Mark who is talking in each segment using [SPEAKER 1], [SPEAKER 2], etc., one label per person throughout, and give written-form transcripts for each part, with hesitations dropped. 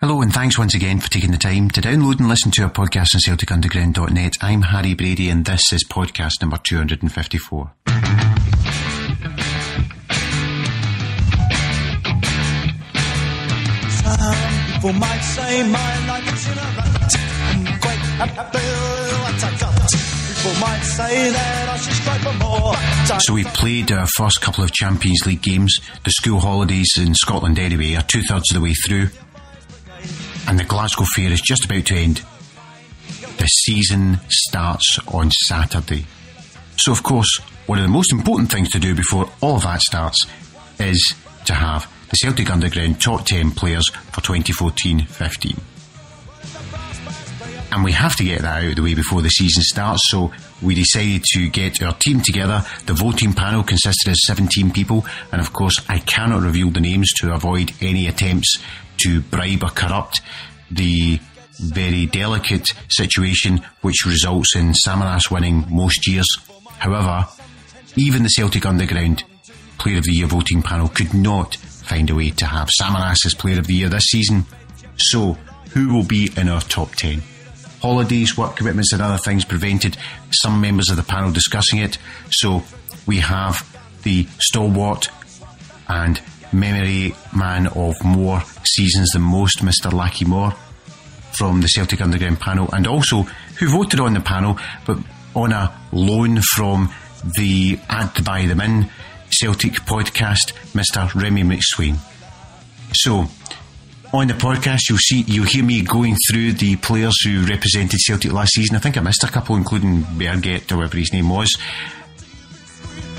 [SPEAKER 1] Hello and thanks once again for taking the time to download and listen to our podcast on CelticUnderground.net. I'm Harry Brady and this is podcast number 254.
[SPEAKER 2] Some people might say my life is in a rut and quite happy what I got. People might say that I should strive for more.
[SPEAKER 1] So we've played our first couple of Champions League games. The school holidays in Scotland anyway are 2/3 of the way through. And the Glasgow Fair is just about to end. The season starts on Saturday. So of course, one of the most important things to do before all of that starts is to have the Celtic Underground top 10 players for 2014-15. And we have to get that out of the way before the season starts, so we decided to get our team together. The voting panel consisted of 17 people, and of course I cannot reveal the names to avoid any attempts to bribe or corrupt the very delicate situation which results in Samaras winning most years. However, even the Celtic Underground Player of the Year voting panel could not find a way to have Samaras as Player of the Year this season. So, who will be in our top 10? Holidays, work commitments and other things prevented some members of the panel discussing it. So, we have the stalwart and memory man of more seasons than most, Mr. Lackey Moore, from the Celtic Underground panel, and also who voted on the panel but on a loan from the Add to Buy Them In Celtic podcast, Mr. Remy McSwain. So on the podcast you'll hear me going through the players who represented Celtic last season. I think I missed a couple, including Berget or whatever his name was,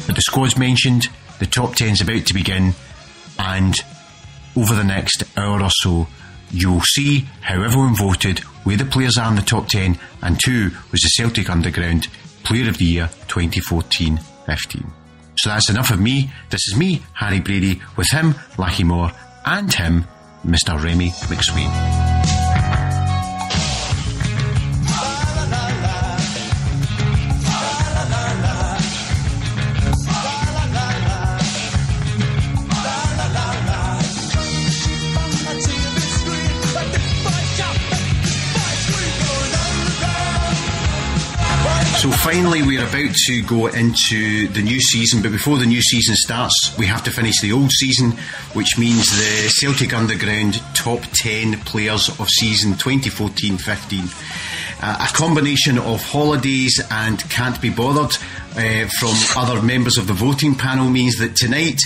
[SPEAKER 1] but the squad's mentioned. The top 10's about to begin, and over the next hour or so you'll see how everyone voted, where the players are in the top 10, and who was the Celtic Underground Player of the Year 2014-15. So that's enough of me. This is me, Harry Brady, with him, Lackey Moore, and him, Mr. Remy McSwain. So finally we're about to go into the new season, but before the new season starts we have to finish the old season, which means the Celtic Underground top 10 players of season 2014-15. A combination of holidays and can't be bothered from other members of the voting panel means that tonight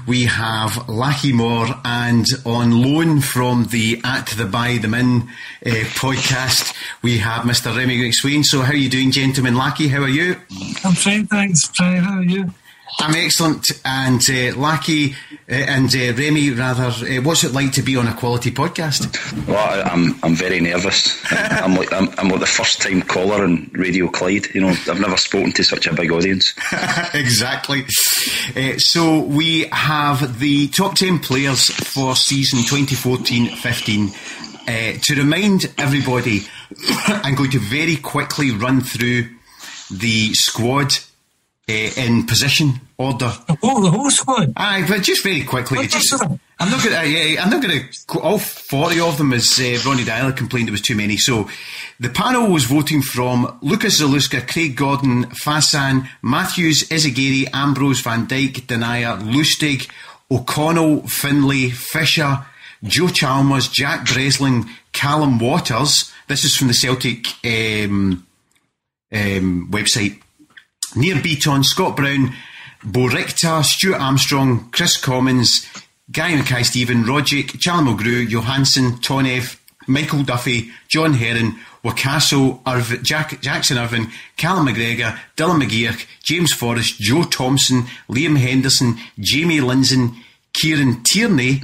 [SPEAKER 1] we have Lackey Moore, and on loan from the At the Buy Them In podcast we have Mr. Remy McSwain. So how are you doing, gentlemen? Lackey, how are you?
[SPEAKER 3] I'm fine, thanks. Fine, how are you?
[SPEAKER 1] I'm excellent. And Lackey and Remy, rather, what's it like to be on a quality podcast?
[SPEAKER 4] Well, I'm very nervous. I'm like the first time caller on Radio Clyde. You know, I've never spoken to such a big audience.
[SPEAKER 1] Exactly. So we have the top 10 players for season 2014-15. To remind everybody, I'm going to very quickly run through the squad in position order.
[SPEAKER 3] Oh, the whole squad?
[SPEAKER 1] Aye, but just very quickly. I'm not going to all 40 of them, as Ronnie Dyler complained it was too many. So the panel was voting from Lucas Zaluska, Craig Gordon, Fassan, Matthews, Izaguirre, Ambrose, Van Dijk, Denier, Lustig, O'Connell, Finlay, Fisher, Joe Chalmers, Jack Breslin, Callum Waters. This is from the Celtic website. Near Beaton, Scott Brown, Bo Richter, Stuart Armstrong, Chris Commons, Guy Mackay-Stephen, Rogic, Charlie Mulgrew, Johansson, Tonev, Michael Duffy, John Heron, Wakaso, Jackson Irvin, Callum McGregor, Dylan McGeoch, James Forrest, Joe Thompson, Liam Henderson, Jamie Linson, Kieran Tierney,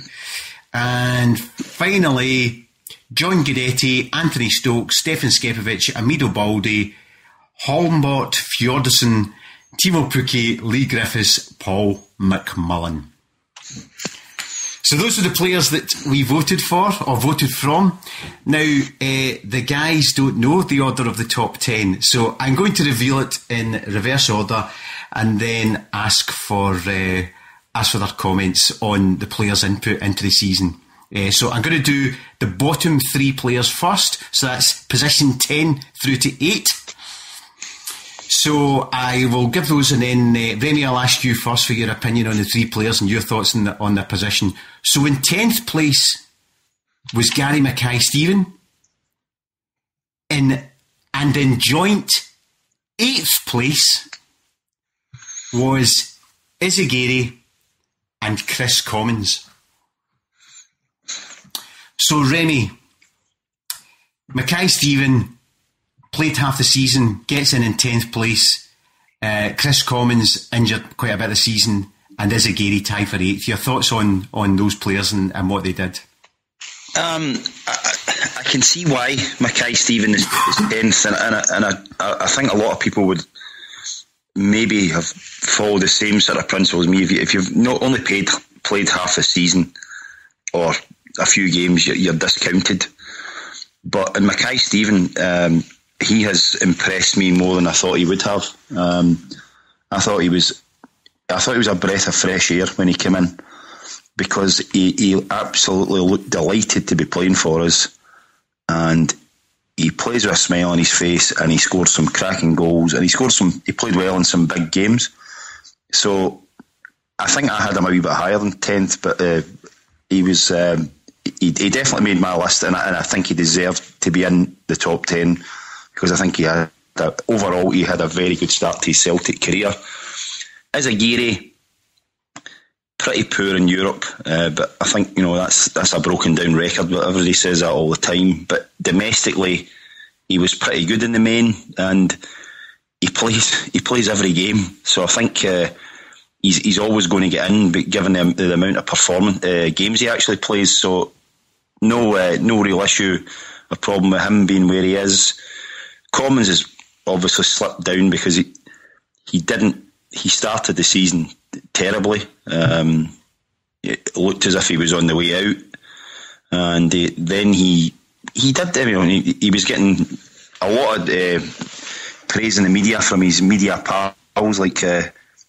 [SPEAKER 1] and finally John Guidetti, Anthony Stokes, Stefan Skepovic, Amido Baldi, Holmbot, Fjorderson, Timo Pukki, Lee Griffiths, Paul McMullen. So those are the players that we voted for, or voted from. Now, the guys don't know the order of the top 10, so I'm going to reveal it in reverse order and then ask for their comments on the players' input into the season. So I'm going to do the bottom 3 players first. So that's position 10 through to 8. So I will give those, and then Remy, I'll ask you first for your opinion on the 3 players and your thoughts on their position. So in 10th place was Gary Mackay-Steven. And in joint 8th place was Izaguirre and Chris Commons. So Remy, Mackay-Steven played half the season, gets in 10th place. Chris Commons injured quite a bit of the season, and Izaguirre tied for 8th. Your thoughts on those players and what they did?
[SPEAKER 4] I can see why Mackay-Steven is 10th, and I think a lot of people would maybe have followed the same sort of principles as me. If you've not only played half the season or a few games, you're discounted. But in Mackay-Steven, he has impressed me more than I thought he would have. I thought he was a breath of fresh air when he came in, because he absolutely looked delighted to be playing for us, and he plays with a smile on his face, and he scored some cracking goals, and he played well in some big games. So I think I had him a wee bit higher than 10th, but he was he definitely made my list, and I think he deserved to be in the top 10, because I think overall he had a very good start to his Celtic career. Izaguirre, pretty poor in Europe, but I think that's a broken down record. Everybody says that all the time, but domestically he was pretty good in the main, and he plays every game. So I think he's always going to get in, but given the amount of games he actually plays, so no real issue or problem with him being where he is. Commons has obviously slipped down because he started the season terribly. It looked as if he was on the way out, and then he did. He was getting a lot of praise in the media from his media pals like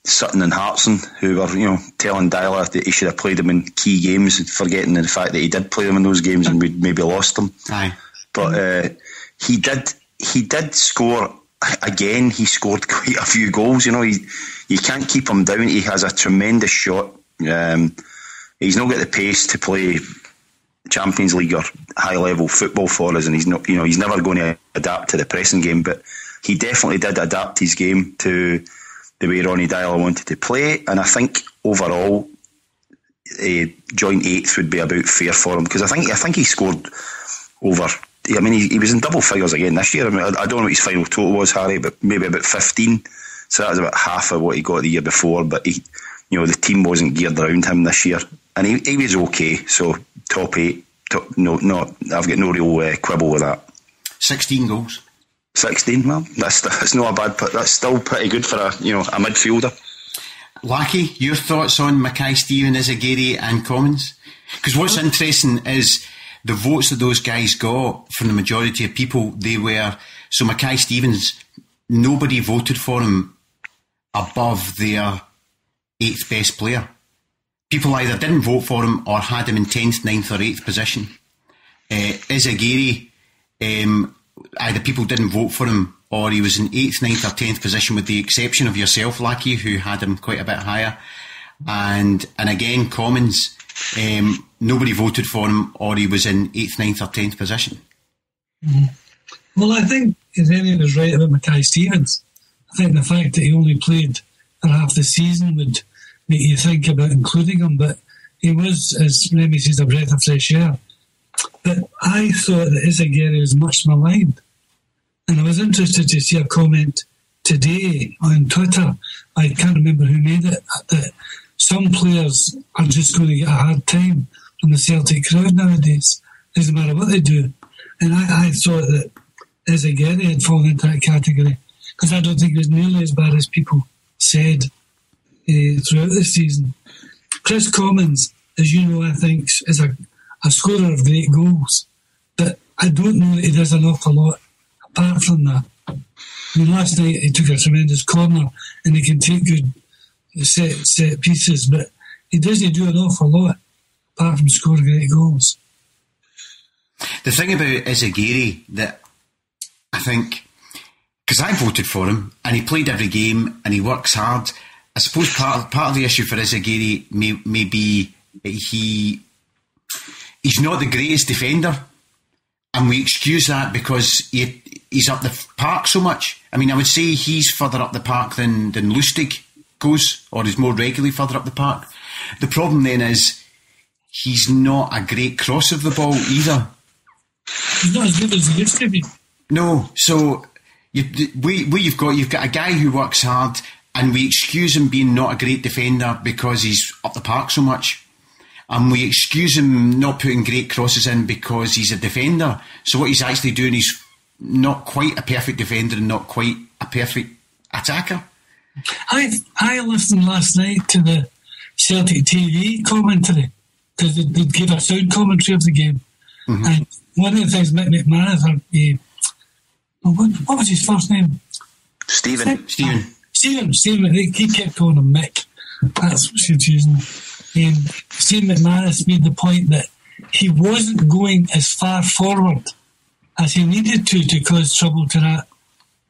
[SPEAKER 4] Sutton and Hartson, who were telling Dyla that he should have played him in key games, forgetting the fact that he did play them in those games and we'd maybe lost them.
[SPEAKER 1] Aye.
[SPEAKER 4] But he did score. Again, he scored quite a few goals. You can't keep him down. He has a tremendous shot. He's not got the pace to play Champions League or high level football for us, and he's not. He's never going to adapt to the pressing game. But he definitely did adapt his game to the way Ronnie Dyla wanted to play, and I think overall, joint 8th would be about fair for him, because I think he scored over. I mean, he was in double figures again this year. I mean, I don't know what his final total was, Harry, but maybe about 15. So that was about half of what he got the year before. But the team wasn't geared around him this year, and he was okay. So top 8. I've got no real quibble with that.
[SPEAKER 1] 16 goals.
[SPEAKER 4] 16, well, that's not a bad. That's still pretty good for a midfielder.
[SPEAKER 1] Lackey, your thoughts on Mackay-Steven, Izaguirre and Commons? Because what's interesting is the votes that those guys got from the majority of people, so Mackay-Steven's, nobody voted for him above their 8th best player. People either didn't vote for him or had him in 10th, 9th or 8th position. Izaguirre, either people didn't vote for him or he was in 8th, 9th or 10th position, with the exception of yourself, Lackey, who had him quite a bit higher. And again, Commons, nobody voted for him or he was in 8th, 9th or 10th position.
[SPEAKER 3] Well, I think Remy was right about Mackay-Stevens. I think the fact that he only played for half the season would make you think about including him, but he was, as Remy says, a breath of fresh air. But I thought that Izaguirre was much maligned, and I was interested to see a comment today on Twitter, I can't remember who made it, that some players are just going to get a hard time from the Celtic crowd nowadays. It doesn't matter what they do. And I thought that Izaguirre had fallen into that category, because I don't think it was nearly as bad as people said throughout the season. Chris Commons, as you know, I think is a scorer of great goals, but I don't know that he does an awful lot apart from that. I mean, last night he took a tremendous corner and he can take good set pieces, but he doesn't do an awful lot apart from scoring great goals.
[SPEAKER 1] The thing about Izaguirre that I think, because I voted for him and he played every game and he works hard, I suppose part of the issue for Izaguirre may be he's not the greatest defender, and we excuse that because he's up the park so much. I mean, I would say he's further up the park than Lustig goes, or is more regularly further up the park. The problem then is he's not a great cross of the ball either.
[SPEAKER 3] He's not as good as he used to be.
[SPEAKER 1] No, so you've got a guy who works hard, and we excuse him being not a great defender because he's up the park so much, and we excuse him not putting great crosses in because he's a defender. So what he's actually doing is not quite a perfect defender and not quite a perfect attacker.
[SPEAKER 3] I listened last night to the Celtic TV commentary, because they give a sound commentary of the game. Mm-hmm. And one of the things Mick McManus, what was his first name?
[SPEAKER 1] Stephen.
[SPEAKER 3] He kept calling him Mick. That's what she's using. Stephen McManus made the point that he wasn't going as far forward as he needed to cause trouble to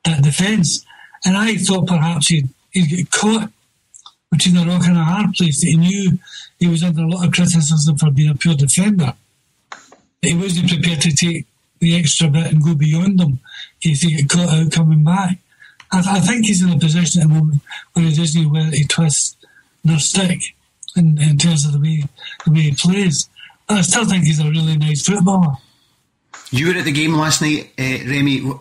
[SPEAKER 3] that defence. And I thought perhaps he'd get caught between a rock and a hard place, that he knew he was under a lot of criticism for being a pure defender. He wasn't prepared to take the extra bit and go beyond them if he get caught out coming back. I think he's in a position at the moment where he doesn't know whether to twist nor stick in terms of the way he plays. I still think he's a really nice footballer.
[SPEAKER 1] You were at the game last night, Remy.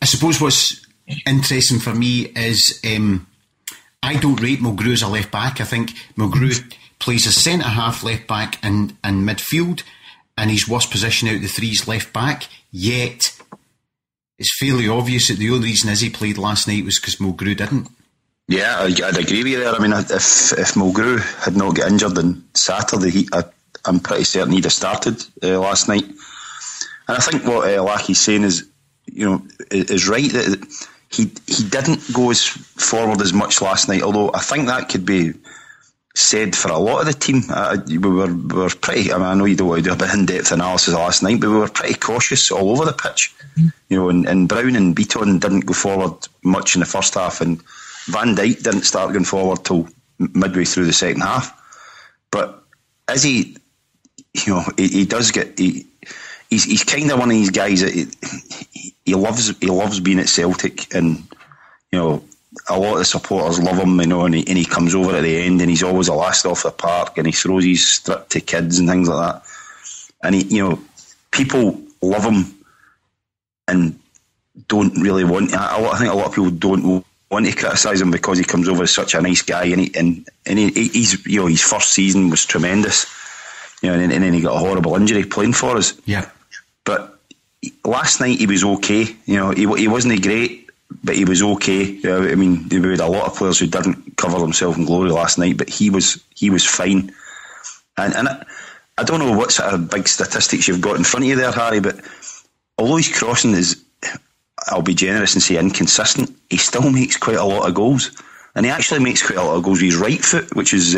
[SPEAKER 1] I suppose what's interesting for me is I don't rate Mulgrew as a left back. I think Mulgrew plays as centre half, left back and midfield, and his worst position out of the three is left back. Yet it's fairly obvious that the only reason Izzy played last night was because Mulgrew didn't.
[SPEAKER 4] Yeah, I'd agree with you there. I mean, if Mulgrew had not got injured on Saturday, I'm pretty certain he'd have started last night. And I think what Lackey's saying is right, that he didn't go as forward as much last night, although I think that could be said for a lot of the team. We were pretty, I know you don't want to do a bit in-depth analysis last night, but we were pretty cautious all over the pitch. And Brown and Beaton didn't go forward much in the first half, and Van Dijk didn't start going forward till midway through the second half. But as he does get, he's kind of one of these guys that he loves being at Celtic, and a lot of the supporters love him, and he comes over at the end, and he's always the last off the park, and he throws his strip to kids and things like that. And people love him and don't really want. I think a lot of people don't want to criticise him because he comes over as such a nice guy, and he's his first season was tremendous, and then he got a horrible injury playing for us.
[SPEAKER 1] Yeah,
[SPEAKER 4] but last night he was okay. He wasn't great, but he was okay. I mean, we had a lot of players who didn't cover themselves in glory last night, but he was fine. And I don't know what sort of big statistics you've got in front of you there, Harry, but although his crossing is, I'll be generous and say inconsistent, he still makes quite a lot of goals. And he actually makes quite a lot of goals with his right foot, which is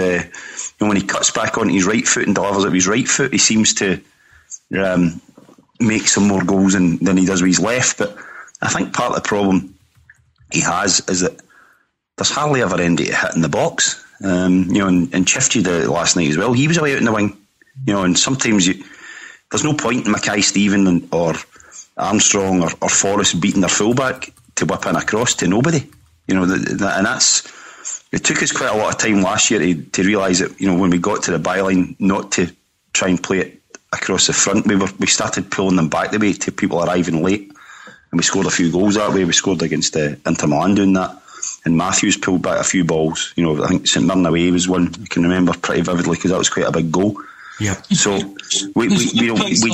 [SPEAKER 4] when he cuts back on his right foot and delivers it with his right foot, he seems to make some more goals than he does with his left. But I think part of the problem he has is that there's hardly ever any hit in the box. And Chifty did it last night as well. He was away out in the wing, and sometimes there's no point in Mackay-Steven or Armstrong or Forrest beating their fullback to whip in a cross to nobody. And it took us quite a lot of time last year to realise that, when we got to the byline, not to try and play it across the front. We started pulling them back the way to people arriving late, and we scored a few goals that way. We scored against Inter Milan doing that, and Matthews pulled back a few balls. I think St Mirren away was one I can remember pretty vividly because that was quite a big goal.
[SPEAKER 1] Yeah.
[SPEAKER 4] So we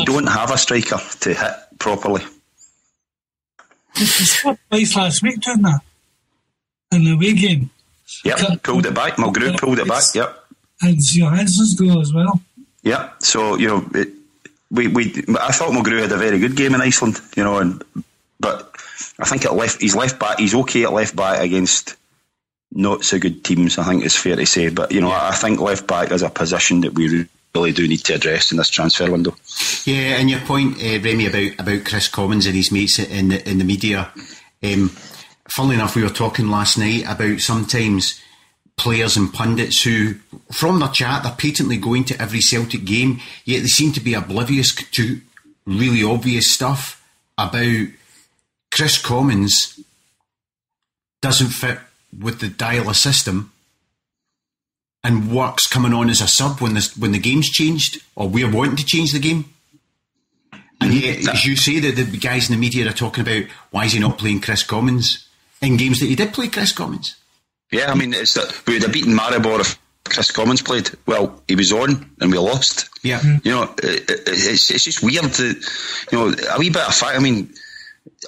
[SPEAKER 4] don't have a striker to hit properly.
[SPEAKER 3] He scored twice last week, didn't he? In the away game.
[SPEAKER 4] Yep, pulled it back. Mulgrew pulled it back. Yep.
[SPEAKER 3] And Johansson's goal as well.
[SPEAKER 4] Yeah. So I thought Mulgrew had a very good game in Iceland. But I think he's left back. He's okay at left back against not so good teams, I think it's fair to say. But I think left back is a position that we really do need to address in this transfer window.
[SPEAKER 1] Yeah, and your point, Remy, about Chris Commons and his mates in the media. Funnily enough, we were talking last night about sometimes players and pundits who, from their chat, they're patently going to every Celtic game, yet they seem to be oblivious to really obvious stuff about Chris Commons doesn't fit with the Deila system and works coming on as a sub when the game's changed, or we're wanting to change the game. And yet, as you say, that the guys in the media are talking about why is he not playing Chris Commons in games that he did play Chris Commons.
[SPEAKER 4] Yeah, I mean, it's that we would have beaten Maribor if Chris Commons played. Well, he was on and we lost.
[SPEAKER 1] Yeah,
[SPEAKER 4] you know, it's just weird that, you know, a wee bit of fact. I mean,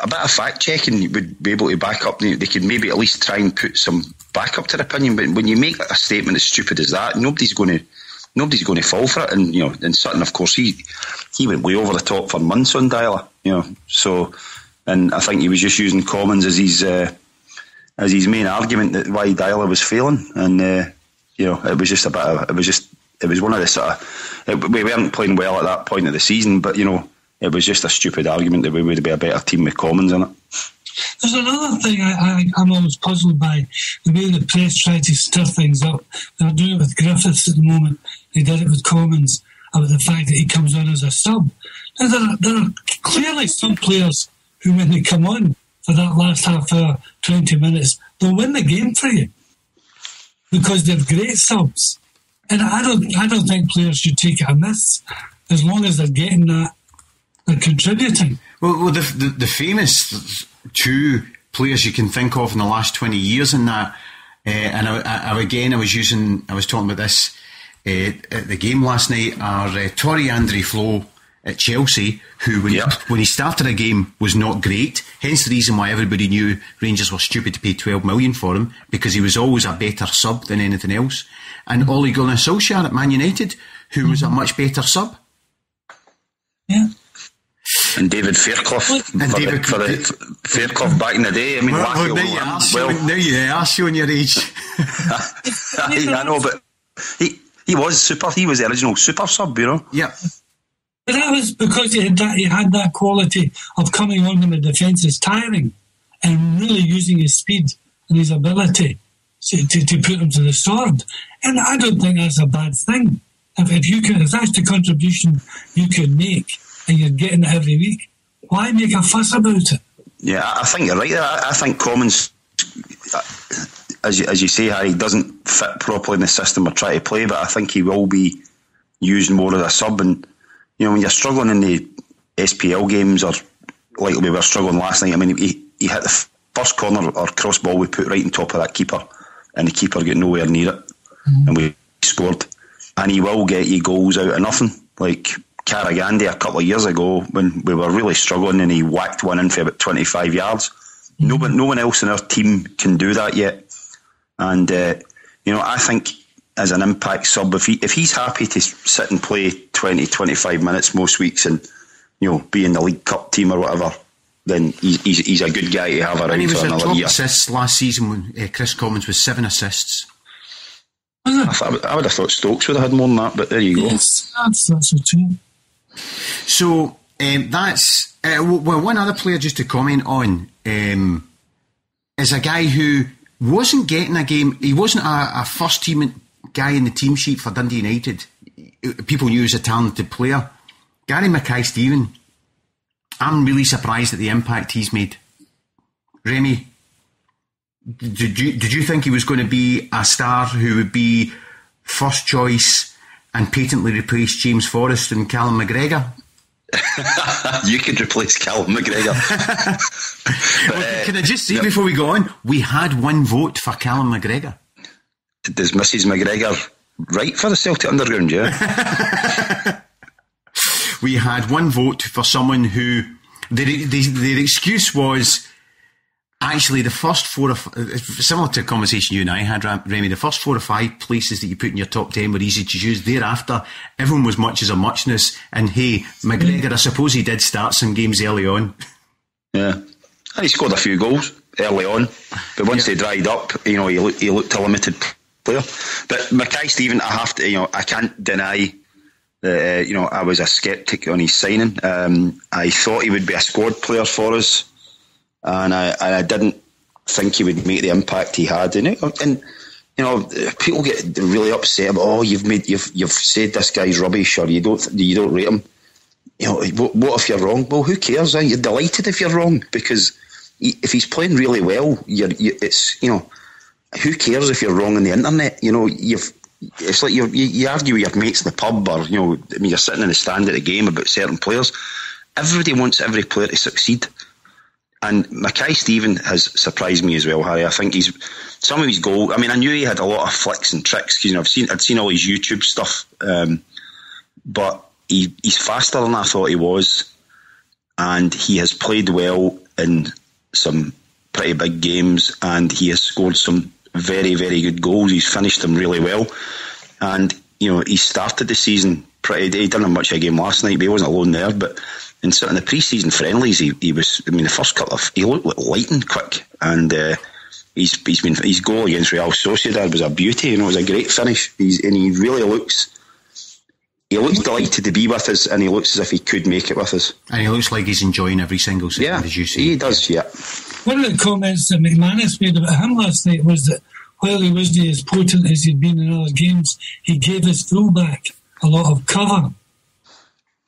[SPEAKER 4] a bit of fact checking would be able to back up. They could maybe at least try and put some backup to their opinion. But when you make a statement as stupid as that, nobody's going to fall for it. And you know, and Sutton, of course, he went way over the top for months on Deila. You know, so, and I think he was just using Commons as his main argument that why Deila was failing. And you know, it was just it was one of the sort of, we weren't playing well at that point of the season, but you know, it was just a stupid argument that we would be a better team with Commons in it.
[SPEAKER 3] There's another thing I'm always puzzled by, the way the press try to stir things up. They're doing it with Griffiths at the moment. They did it with Commons about the fact that he comes on as a sub. Now, there are clearly some players who, when they come on for that last half hour, 20 minutes, they'll win the game for you because they're great subs. And I don't think players should take it amiss as long as they're getting that and contributing.
[SPEAKER 1] Well, the famous two players you can think of in the last 20 years in that, and I was talking about this at the game last night, are Torrey Andre Flo at Chelsea, who when he started a game was not great, hence the reason why everybody knew Rangers were stupid to pay 12 million for him, because he was always a better sub than anything else. And Ole Gunnar Solskjaer at Man United, who was a much better sub.
[SPEAKER 3] Yeah.
[SPEAKER 4] And David Fairclough Fairclough back in the day. I mean,
[SPEAKER 1] now you are showing your age.
[SPEAKER 4] I know, but he was super. He was the original super sub, you know.
[SPEAKER 1] Yeah.
[SPEAKER 3] But that was because he had that quality of coming on when the defence is tiring and really using his speed and his ability to put him to the sword. And I don't think that's a bad thing. If that's the contribution you can make and you're getting it every week, why make a fuss about it?
[SPEAKER 4] Yeah, I think you're right there. I think Commons, as you say, Harry, doesn't fit properly in the system we're trying to play, but I think he will be used more as a sub. And you know, when you're struggling in the SPL games, or like we were struggling last night, I mean, he hit the first corner or cross ball we put right on top of that keeper, and the keeper got nowhere near it, and we scored. And he will get you goals out of nothing, like Karagandhi a couple of years ago when we were really struggling, and he whacked one in for about 25 yards. No one else in our team can do that yet. And you know, I think as an impact sub, if he's happy to sit and play 20-25 minutes most weeks, and you know, be in the League Cup team or whatever, then he's a good guy to have around for another year. And he was a top
[SPEAKER 1] assists last season when Chris Commons was 7 assists.
[SPEAKER 4] I would have thought Stokes would have had more than that, but there you go.
[SPEAKER 3] Yes, that's a true.
[SPEAKER 1] So that's one other player just to comment on is a guy who wasn't getting a game. He wasn't a first team guy in the team sheet for Dundee United. People knew he was a talented player. Gary Mackay-Steven, I'm really surprised at the impact he's made. Remy, did you think he was going to be a star who would be first choice and patently replace James Forrest and Callum McGregor?
[SPEAKER 4] You could replace Callum McGregor.
[SPEAKER 1] Well, can I just say before we go on, we had one vote for Callum McGregor.
[SPEAKER 4] Does Mrs. McGregor write for the Celtic Underground, yeah?
[SPEAKER 1] We had one vote for someone who their excuse was actually the first 4 or 5, similar to a conversation you and I had, Remy, the first 4 or 5 places that you put in your top 10 were easy to choose. Thereafter, everyone was much as a muchness. And hey, McGregor, I suppose he did start some games early on.
[SPEAKER 4] Yeah. And he scored a few goals early on. But once they dried up, you know, he looked a limited player. But Mackay-Steven, I can't deny I was a sceptic on his signing. I thought he would be a squad player for us, and I didn't think he would make the impact he had. And people get really upset about, you've said this guy's rubbish, or you don't rate him. What if you're wrong? Well, who cares? You're delighted if you're wrong, because if he's playing really well, who cares if you're wrong on the internet? It's like you argue with your mates in the pub, or you're sitting in the stand at the game about certain players. Everybody wants every player to succeed, and Mackay-Steven has surprised me as well, Harry. I think some of his goals. I mean, I knew he had a lot of flicks and tricks, because I'd seen all his YouTube stuff, but he's faster than I thought he was, and he has played well in some pretty big games, and he has scored some very, very good goals. He's finished them really well, and he started the season pretty. He didn't have much of a game last night, but he wasn't alone there. But in the pre-season friendlies, he was. I mean, the first couple he looked like lightning quick, and his goal against Real Sociedad was a beauty. It was a great finish. He really looks. He looks delighted to be with us, and he looks as if he could make it with us.
[SPEAKER 1] And he looks like he's enjoying every single second, as you say.
[SPEAKER 4] He does, yeah.
[SPEAKER 3] One of the comments that McManus made about him last night was that while he wasn't as potent as he'd been in other games, he gave his fullback a lot of cover.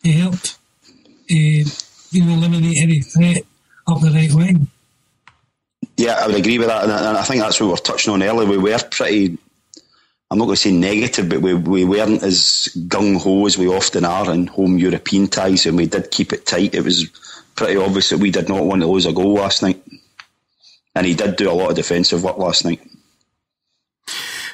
[SPEAKER 3] He helped eliminate any threat up the right wing.
[SPEAKER 4] Yeah, I would agree with that, and I think that's what we were touching on earlier. We were pretty, I'm not going to say negative, but we weren't as gung-ho as we often are in home European ties, and we did keep it tight. It was pretty obvious that we did not want to lose a goal last night, and he did do a lot of defensive work last night.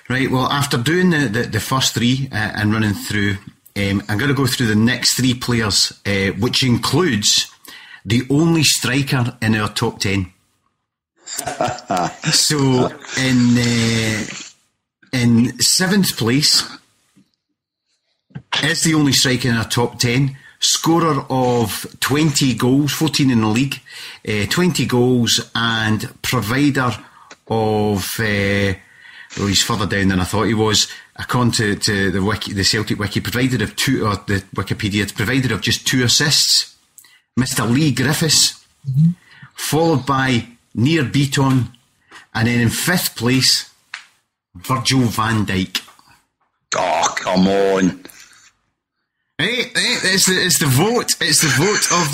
[SPEAKER 1] Right, well, after doing the first three and running through, I'm going to go through the next three players, which includes the only striker in our top 10. So, in seventh place is the only striker in our top 10, scorer of 20 goals, 14 in the league, 20 goals, and provider of... well, he's further down than I thought he was. According to the Celtic Wiki, provided of two, or the Wikipedia, it's provided of just 2 assists. Mr. Lee Griffiths, followed by Near Beaton, and then in 5th place, Virgil van Dijk.
[SPEAKER 4] Oh, come on!
[SPEAKER 1] Hey, it's the vote. It's the vote of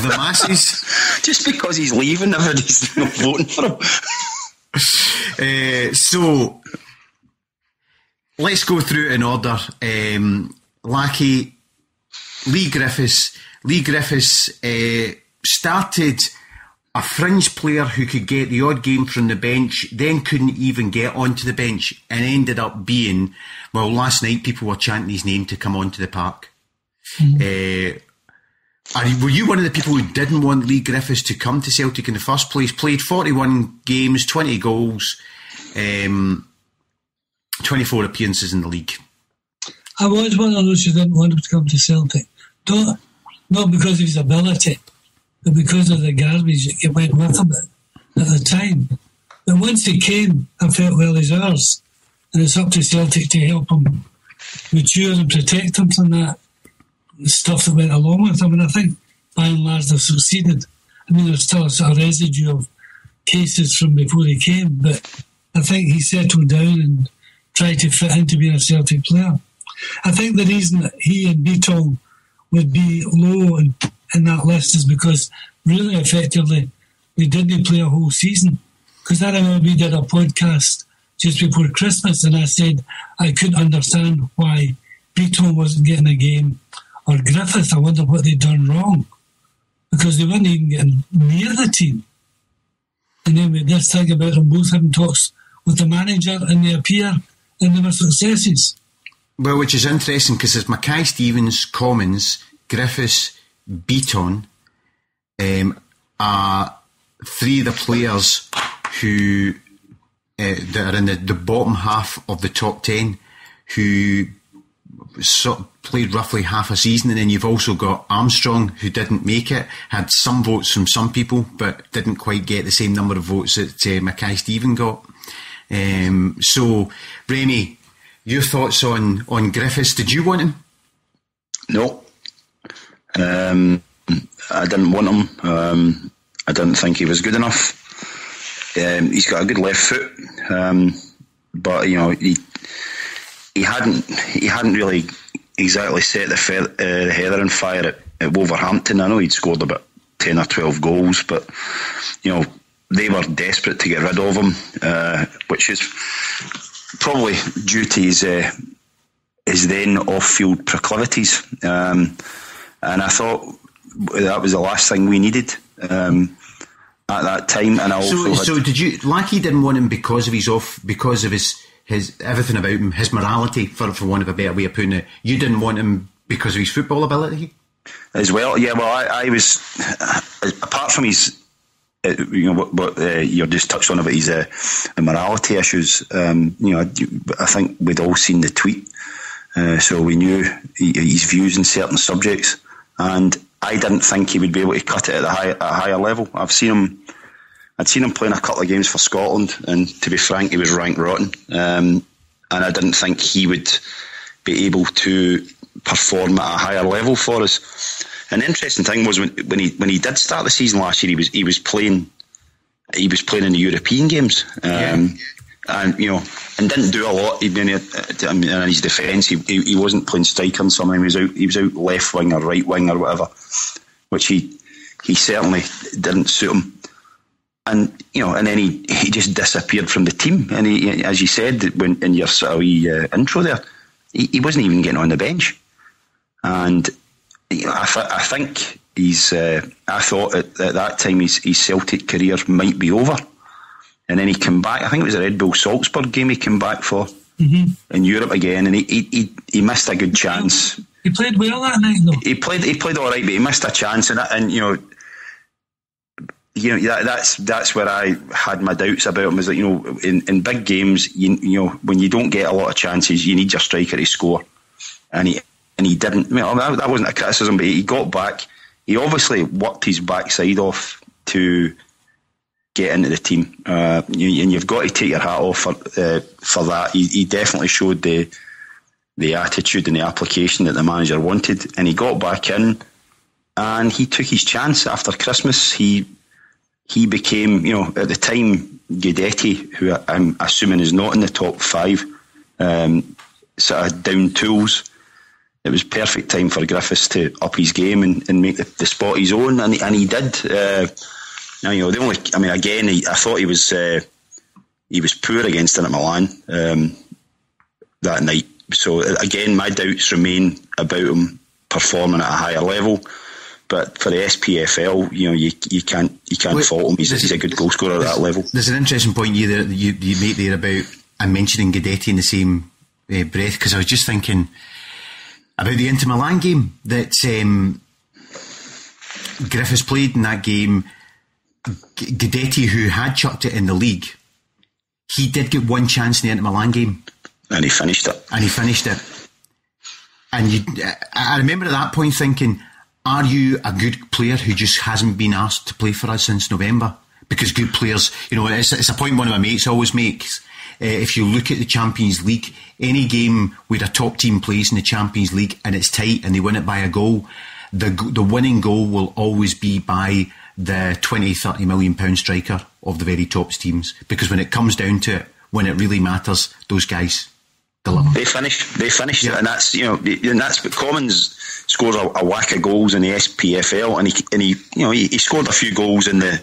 [SPEAKER 1] the masses.
[SPEAKER 4] Just because he's leaving, everybody's not voting for him.
[SPEAKER 1] So let's go through in order. Lackey, Lee Griffiths. Lee Griffiths started a fringe player who could get the odd game from the bench, then couldn't even get onto the bench, and ended up being, well, last night people were chanting his name to come onto the park. Were you one of the people who didn't want Lee Griffiths to come to Celtic in the first place? Played 41 games, 20 goals, 24 appearances in the league.
[SPEAKER 3] I was one of those who didn't want him to come to Celtic. Not because of his ability, but because of the garbage that went with him at the time. But once he came, I felt, well, he's ours. And it's up to Celtic to help him mature and protect him from that stuff that went along with him. And I think, by and large, they've succeeded. I mean, there's still a sort of residue of cases from before he came, but I think he settled down and tried to fit into being a Celtic player. I think the reason that he and Beaton would be low in that list is because really effectively they didn't play a whole season. Because I remember we did a podcast just before Christmas and I said I couldn't understand why Beaton wasn't getting a game or Griffith. I wonder what they'd done wrong, because they weren't even getting near the team. And then we had this thing about them both having talks with the manager, and they appear and there were successes.
[SPEAKER 1] Well, which is interesting because there's Mackay-Steven, Commons, Griffiths, Beaton are 3 of the players who that are in the bottom half of the top 10 who played roughly half a season. And then you've also got Armstrong, who didn't make it, had some votes from some people, but didn't quite get the same number of votes that Mackay-Steven got. So, Remy, your thoughts on Griffiths? Did you want him?
[SPEAKER 4] No. I didn't want him. I didn't think he was good enough. He's got a good left foot, but he hadn't really exactly set the heather on fire at Wolverhampton. I know he'd scored about 10 or 12 goals, but they were desperate to get rid of him, which is probably due to his then off-field proclivities. And I thought that was the last thing we needed at that time. And I also
[SPEAKER 1] Lackey didn't want him because of his everything about him, his morality, for want of a better way of putting it. You didn't want him because of his football ability
[SPEAKER 4] as well. Yeah, well, I was, apart from his, what you're just touched on about his morality issues. I think we'd all seen the tweet, so we knew his views on certain subjects, and I didn't think he would be able to cut it at a higher level. I'd seen him playing a couple of games for Scotland, and to be frank, he was ranked rotten. And I didn't think he would be able to perform at a higher level for us. And the interesting thing was when he did start the season last year, he was playing in the European games, and didn't do a lot. In his defence, he wasn't playing striker and something. He was out left wing or right wing or whatever, which he certainly didn't suit him. And then he just disappeared from the team. And he, as you said in your sort of intro there, he wasn't even getting on the bench. And I think I thought at that time his Celtic career might be over. And then he came back. I think it was a Red Bull Salzburg game he came back for in Europe again, and he missed a good chance.
[SPEAKER 3] He played well that night, though.
[SPEAKER 4] He played all right, but he missed a chance, and that's where I had my doubts about him. Is that in big games, when you don't get a lot of chances, you need your striker to score, and he didn't. That wasn't a criticism, but he got back. He obviously worked his backside off to get into the team, and you've got to take your hat off for that. He definitely showed the attitude and the application that the manager wanted, and he got back in, and he took his chance after Christmas. He became, at the time, Guidetti, who I'm assuming is not in the top 5, sort of down tools. It was perfect time for Griffiths to up his game and make the spot his own, and he did. I thought he was poor against Inter Milan that night. So again, my doubts remain about him performing at a higher level. But for the SPFL, you can't fault him. He's a good goal scorer at that level.
[SPEAKER 1] There's an interesting point you make there about mentioning Guidetti in the same breath, because I was just thinking about the Inter Milan game that Griffiths played in that game. Guidetti, who had chucked it in the league, he did get one chance in the Inter Milan game,
[SPEAKER 4] and he finished it.
[SPEAKER 1] And I remember at that point thinking, are you a good player who just hasn't been asked to play for us since November? Because good players, it's a point one of my mates always makes. If you look at the Champions League, any game where a top team plays in the Champions League and it's tight and they win it by a goal, the winning goal will always be by the 20-30 million pound striker of the very top teams. Because when it comes down to it, when it really matters, those guys deliver.
[SPEAKER 4] They finish, yeah. And that's what Commons scores a whack of goals in the SPFL, and he scored a few goals in the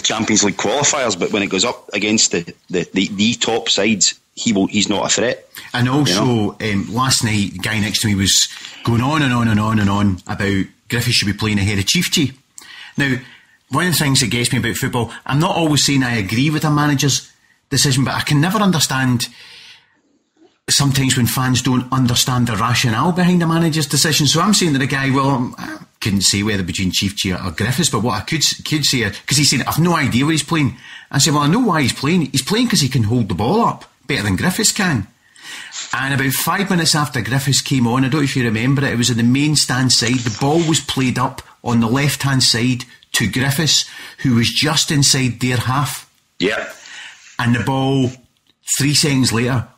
[SPEAKER 4] Champions League qualifiers, but when it goes up against the top sides, he's not a threat.
[SPEAKER 1] And also, last night, the guy next to me was going on and on and on and on about Griffiths should be playing ahead of Chiefty. Now, one of the things that gets me about football, I'm not always saying I agree with a manager's decision, but I can never understand sometimes when fans don't understand the rationale behind a manager's decision. So I'm saying to the guy, well, I couldn't say whether between Chiefty or Griffiths, but what I could say, because he said, I've no idea where he's playing. I said, well, I know why he's playing. He's playing because he can hold the ball up better than Griffiths can. And about 5 minutes after Griffiths came on, I don't know if you remember it was in the main stand side, the ball was played up on the left-hand side to Griffiths, who was just inside their half.
[SPEAKER 4] Yeah.
[SPEAKER 1] And the ball, 3 seconds later,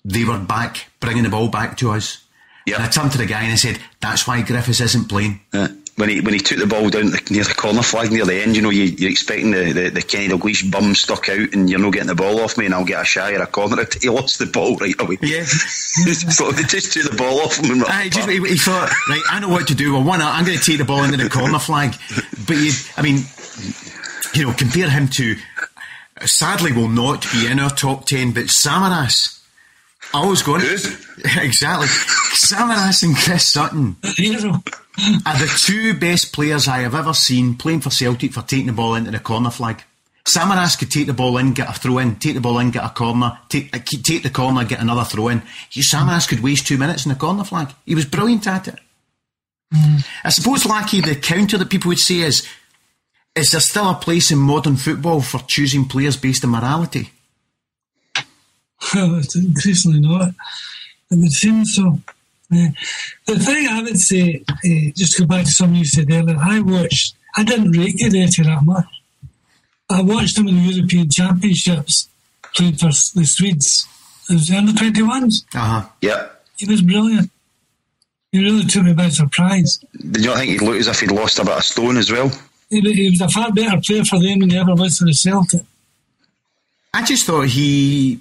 [SPEAKER 1] they were back, bringing the ball back to us.
[SPEAKER 4] Yeah.
[SPEAKER 1] And I turned to the guy and I said, that's why Griffiths isn't playing.
[SPEAKER 4] When he took the ball down near the corner flag near the end, you're expecting the Kenny Dalglish bum stuck out and you're not getting the ball off me and I'll get a shy or a corner. He lost the ball right away.
[SPEAKER 1] Yeah.
[SPEAKER 4] So they just took the ball off him. And
[SPEAKER 1] he thought, right, I know what to do. Well, I'm going to take the ball into the corner flag. But compare him to, sadly will not be in our top 10, but Samaras. I was going exactly. Samaras and Chris Sutton are the two best players I have ever seen playing for Celtic for taking the ball into the corner flag. Samaras could take the ball in, get a throw in, take the ball in, get a corner, take the corner, get another throw in. Samaras could waste 2 minutes in the corner flag. He was brilliant at it. I suppose, Lackey, the counter that people would say is there still a place in modern football for choosing players based on morality?
[SPEAKER 3] Well, it's increasingly not. It would seem so. The thing I would say, just to go back to something you said earlier, I didn't rate Guidetti that much. I watched him in the European Championships, played for the Swedes. It was under 21s.
[SPEAKER 4] Yeah.
[SPEAKER 3] He was brilliant. He really took me by surprise.
[SPEAKER 4] Did you not think he looked as if he'd lost a bit of stone as well?
[SPEAKER 3] He was a far better player for them than he ever was for the Celtic.
[SPEAKER 1] I just thought he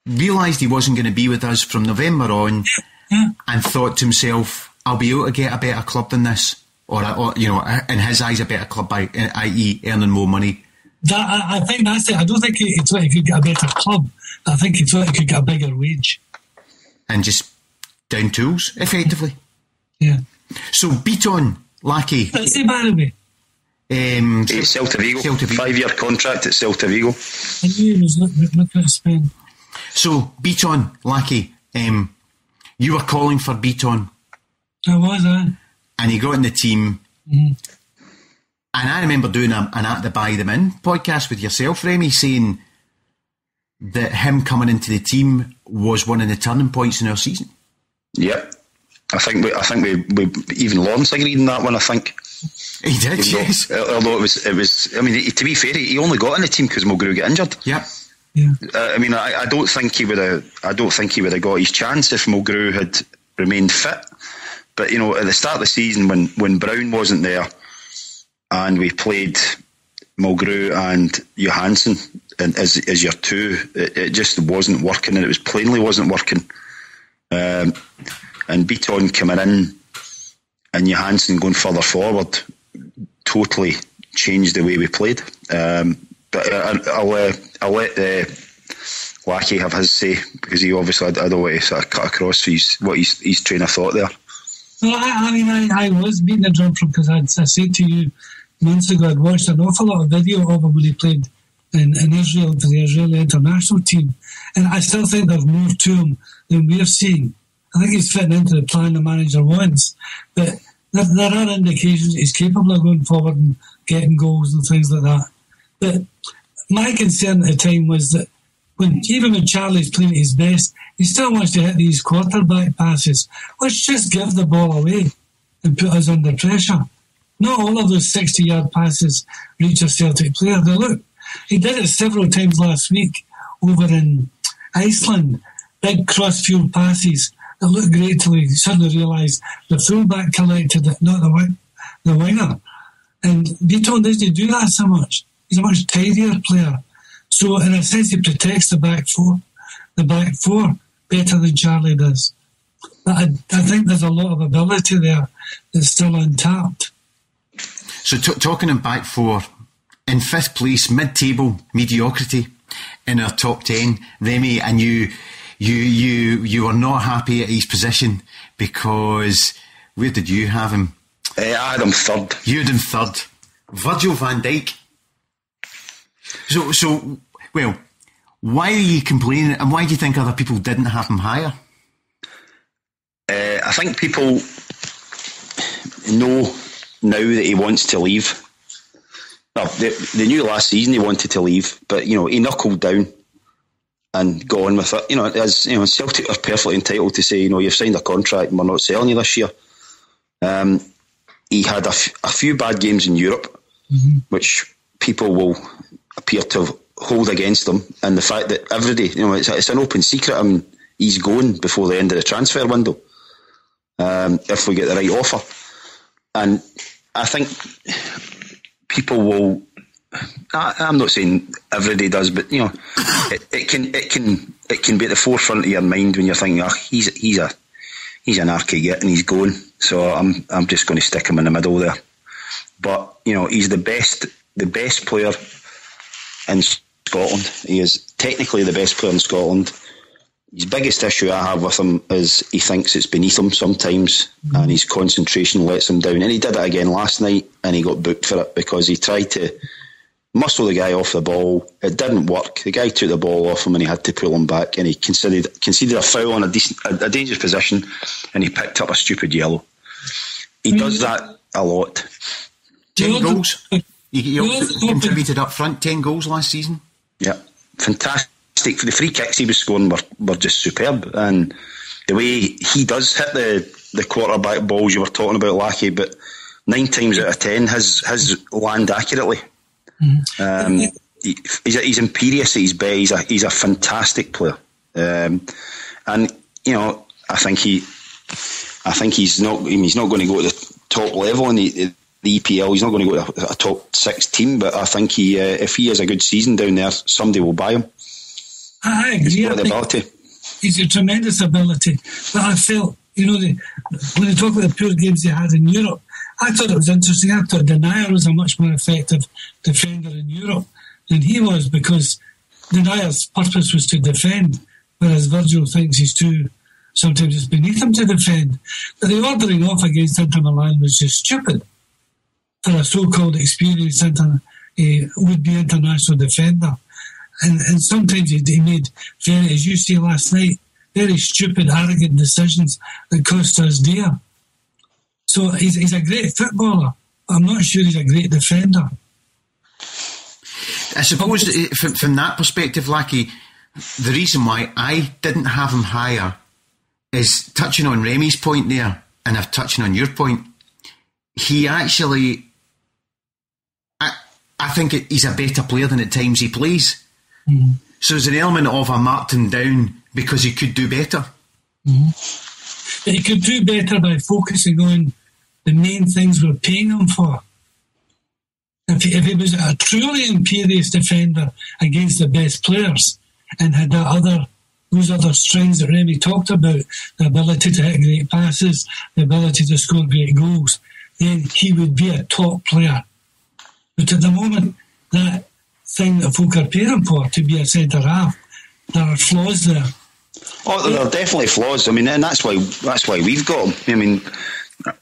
[SPEAKER 1] realised he wasn't going to be with us from November on, and thought to himself, I'll be able to get a better club than this, or in his eyes a better club, i.e. earning more money.
[SPEAKER 3] I think that's it. I don't think he thought he could get a better club. I think he thought he could get a bigger wage.
[SPEAKER 1] And just down tools, effectively.
[SPEAKER 3] Yeah.
[SPEAKER 1] So, Beaton, Lackey.
[SPEAKER 3] Let's say, by the way.
[SPEAKER 4] Celta Vigo. 5-year contract at Celta Vigo.
[SPEAKER 3] I knew he was looking at Spain.
[SPEAKER 1] So, Beaton, Lackey, you were calling for Beaton.
[SPEAKER 3] I was,
[SPEAKER 1] and he got in the team. Mm-hmm. And I remember doing an At the Buy Them In podcast with yourself, Remy, saying that him coming into the team was one of the turning points in our season.
[SPEAKER 4] Yep. I think we even Lawrence agreed on that one, I think.
[SPEAKER 1] He did, yes.
[SPEAKER 4] Although it was, I mean, to be fair, he only got in the team because Mulgrew got injured.
[SPEAKER 1] Yep.
[SPEAKER 3] Yeah.
[SPEAKER 4] I don't think he would have got his chance if Mulgrew had remained fit. But at the start of the season, when Brown wasn't there, and we played Mulgrew and Johansson as your two, it just wasn't working, and it was plainly wasn't working. And Beaton coming in and Johansson going further forward totally changed the way we played. But I'll let Lackey have his say, because he obviously, I don't want to sort of cut across his train of thought there.
[SPEAKER 3] Well, I was beating the drum from, because I said to you months ago, I'd watched an awful lot of video of him when he played in Israel for the Israeli international team, and I still think there's more to him than we're seeing. I think he's fitting into the plan the manager wants, but there are indications he's capable of going forward and getting goals and things like that. But my concern at the time was that even when Charlie's playing at his best, he still wants to hit these quarterback passes, which just give the ball away and put us under pressure. Not all of those 60-yard passes reach a Celtic player. He did it several times last week over in Iceland. Big cross-field passes that looked great till he suddenly realised the fullback collected it, not the winger. And Beaton doesn't do that so much. He's a much tidier player. So in a sense, he protects the back four better than Charlie does. But I think there's a lot of ability there that's still untapped.
[SPEAKER 1] So talking in back four, in fifth place, mid-table mediocrity in our top 10, Remy, and you were not happy at his position, because where did you have him?
[SPEAKER 4] I had him third.
[SPEAKER 1] You had him third. Virgil van Dijk. So, well, why are you complaining, and why do you think other people didn't have him higher?
[SPEAKER 4] I think people know now that he wants to leave. Well, they knew last season he wanted to leave, but he knuckled down and got on with it. As Celtic are perfectly entitled to say, you've signed a contract and we're not selling you this year. He had a few bad games in Europe, which people will appear to hold against him, and the fact that every day, it's an open secret. I mean, he's going before the end of the transfer window. if we get the right offer. And I think people will. I'm not saying everybody does, but it can be at the forefront of your mind when you're thinking, he's an arky git and he's going. So I'm just going to stick him in the middle there. But he's the best player in Scotland. He is technically the best player in Scotland. His biggest issue I have with him is he thinks it's beneath him sometimes, and his concentration lets him down. And he did it again last night, and he got booked for it because he tried to muscle the guy off the ball. It didn't work. The guy took the ball off him, and he had to pull him back. And he conceded a foul in a dangerous position, and he picked up a stupid yellow. He does that a lot.
[SPEAKER 1] 10 goals. He contributed up front. 10 goals last season. Yeah,
[SPEAKER 4] fantastic. The free kicks he was scoring were just superb, and the way he does hit the quarterback balls you were talking about, Lackey, but 9 times out of 10 has land accurately. He's imperious at his best. He's a fantastic player, and I think he's not going to go to the top level in the EPL. He's not going to go to a top 6 team, but I think if he has a good season down there, somebody will buy him.
[SPEAKER 3] I agree.
[SPEAKER 4] He's got the ability.
[SPEAKER 3] He's a tremendous ability. But I felt, when they talk about the poor games he had in Europe, I thought it was interesting. I thought Denier was a much more effective defender in Europe than he was, because Denier's purpose was to defend, whereas Virgil thinks sometimes it's beneath him to defend. But the ordering off against Inter Milan was just stupid for a so-called experienced would-be international defender. And sometimes he made, as you say last night, very stupid, arrogant decisions that cost us dear. So he's a great footballer. I'm not sure he's a great defender.
[SPEAKER 1] I suppose from that perspective, Lackey, the reason why I didn't have him higher is, touching on Remy's point there, and I'm touching on your point, he actually, I think he's a better player than at times he plays. Mm-hmm. So there's an element of I marked him down because he could do better.
[SPEAKER 3] Mm-hmm. He could do better by focusing on the main things we're paying him for. If he was a truly imperious defender against the best players and had those other strengths that Remy talked about, the ability to hit great passes, the ability to score great goals, then he would be a top player. But at the moment, that thing that folk are paying him for, to be a centre-half, there are flaws there.
[SPEAKER 4] Oh, there are definitely flaws. I mean, and that's why we've got him. I mean,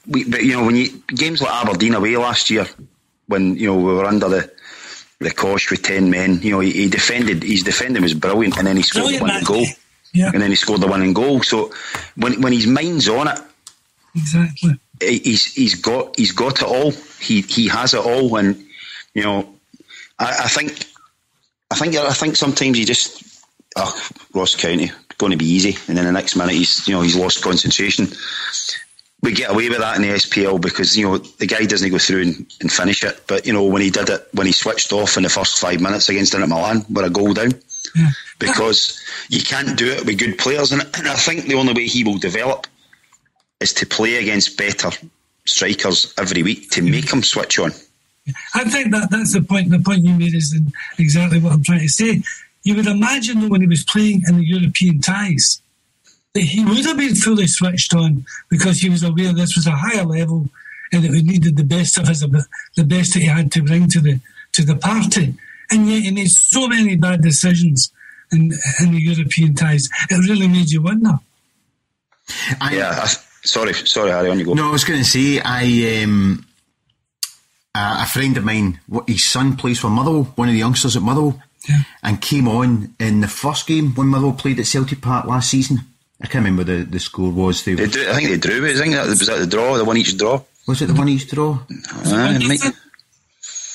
[SPEAKER 4] when games like Aberdeen away last year, when we were under the cosh with 10 men, he defended. His defending was brilliant, and then he scored the winning goal. Yeah. And then he scored the winning goal. So when his mind's on it,
[SPEAKER 3] exactly,
[SPEAKER 4] he's got it all. He has it all, and I think sometimes he just Ross County going to be easy, and then the next minute he's lost concentration. We get away with that in the SPL because the guy doesn't go through and finish it. But when he did it, when he switched off in the first 5 minutes against Inter Milan, we're a goal down. Yeah. Because you can't do it with good players, and I think the only way he will develop is to play against better strikers every week to make him switch on.
[SPEAKER 3] I think that's the point. The point you made is exactly what I'm trying to say. You would imagine that when he was playing in the European ties, that he would have been fully switched on because he was aware this was a higher level and that we needed the best of the best that he had to bring to the party. And yet he made so many bad decisions in the European ties. It really made you wonder.
[SPEAKER 4] Sorry, Harry, on you go.
[SPEAKER 1] No, I was going to say, a friend of mine, his son plays for Motherwell, one of the youngsters at Motherwell, and came on in the first game when Motherwell played at Celtic Park last season. I can't remember the score was. I think
[SPEAKER 4] they drew it. Was that the draw, the one each draw?
[SPEAKER 1] Was it the one each draw?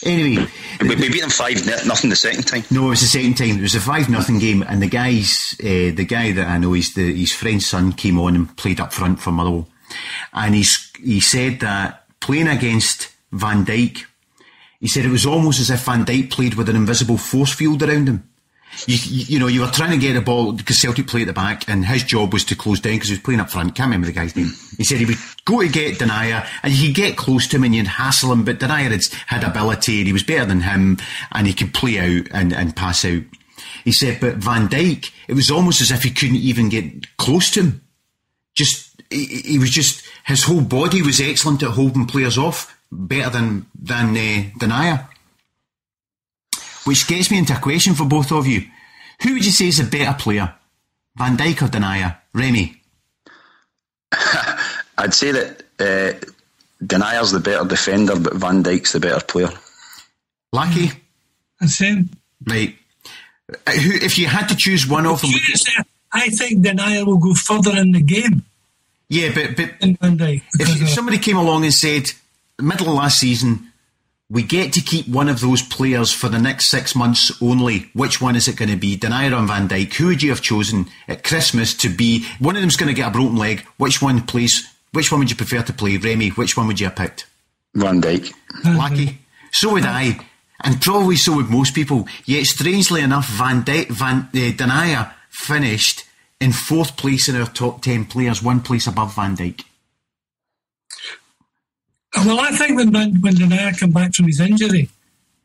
[SPEAKER 1] Anyway,
[SPEAKER 4] we beat them 5-0 the second time.
[SPEAKER 1] No, it was the second time. It was a 5-0 game, and the guy that I know, his friend's son came on and played up front for Motherwell, and he said that playing against Van Dijk, he said it was almost as if Van Dijk played with an invisible force field around him. you know, you were trying to get the ball because Celtic play at the back, and his job was to close down because he was playing up front. Can't remember the guy's name. He said he would go to get Denier, and you could get close to him and you'd hassle him, but Denier had ability and he was better than him, and he could play out and pass out. He said, but Van Dijk, it was almost as if he couldn't even get close to him. He was just, his whole body was excellent at holding players off, better than Denier. Which gets me into a question for both of you. Who would you say is a better player? Van Dijk or Denier? Remy?
[SPEAKER 4] I'd say that Denier's the better defender, but Van Dijk's the better player.
[SPEAKER 1] Lackey?
[SPEAKER 3] The same.
[SPEAKER 1] Right. If you had to choose one of them...
[SPEAKER 3] I think Denier will go further in the game.
[SPEAKER 1] Yeah, but
[SPEAKER 3] Van Dijk,
[SPEAKER 1] if somebody came along and said, middle of last season, we get to keep one of those players for the next 6 months only, which one is it going to be? Denier or Van Dijk? Who would you have chosen at Christmas to be? One of them's going to get a broken leg. Which one would you prefer to play? Remy, which one would you have picked?
[SPEAKER 4] Van Dijk.
[SPEAKER 1] Lucky. So would I. And probably so would most people. Yet, strangely enough, Denier finished in 4th place in our top 10 players, 1 place above Van Dijk.
[SPEAKER 3] Well, I think when Denier came back from his injury,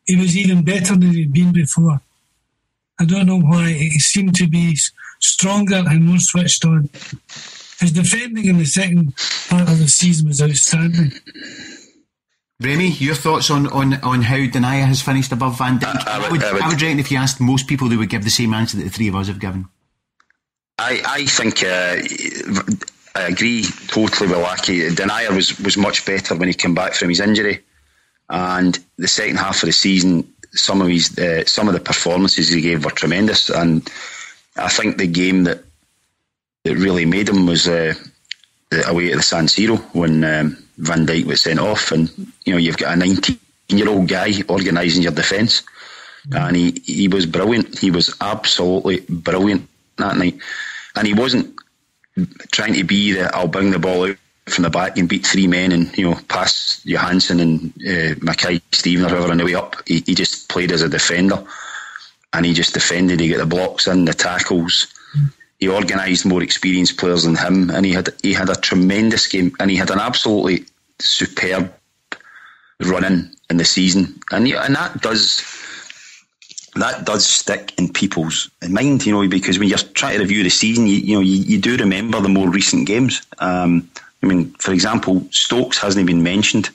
[SPEAKER 3] he was even better than he'd been before. I don't know why. He seemed to be stronger and more switched on. His defending in the second part of the season was outstanding.
[SPEAKER 1] Remy, your thoughts on how Denier has finished above Van Dijk? I would reckon if you asked most people, they would give the same answer that the three of us have given.
[SPEAKER 4] I think I agree totally with Lackey. Denier was much better when he came back from his injury, and the second half of the season, some of the performances he gave were tremendous. And I think the game that really made him was away at the San Siro when Van Dijk was sent off, and you know, you've got a 19-year-old guy organising your defence, and he was brilliant. He was absolutely brilliant that night, and he wasn't trying to be I'll bring the ball out from the back and beat 3 men and, you know, pass Johansson and Mackay-Steven or whoever on the way up. He just played as a defender, and he just defended. He got the blocks in, the tackles. He organised more experienced players than him, and he had a tremendous game, and he had an absolutely superb run in the season, and that does stick in people's mind, you know, because when you're trying to review the season, you do remember the more recent games. I mean, for example, Stokes hasn't been mentioned,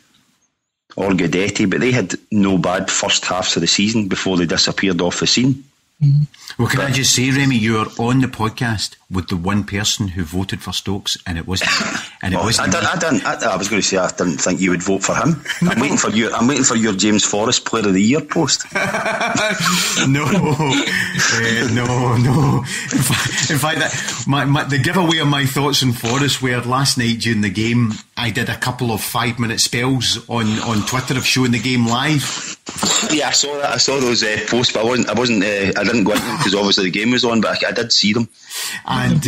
[SPEAKER 4] or Guidetti, but they had no bad first halves of the season before they disappeared off the scene.
[SPEAKER 1] Mm-hmm. Well, can I just say, Remy, you are on the podcast with the one person who voted for Stokes, and it wasn't. And it wasn't.
[SPEAKER 4] I was going to say I didn't think you would vote for him. No. I'm waiting for your James Forrest Player of the Year post.
[SPEAKER 1] No. In fact, the giveaway of my thoughts on Forrest, where last night during the game I did a couple of 5-minute spells on Twitter of showing the game live.
[SPEAKER 4] Yeah, I saw that. I saw those posts, but I didn't go into them because obviously the game was on, but I did see them.
[SPEAKER 1] And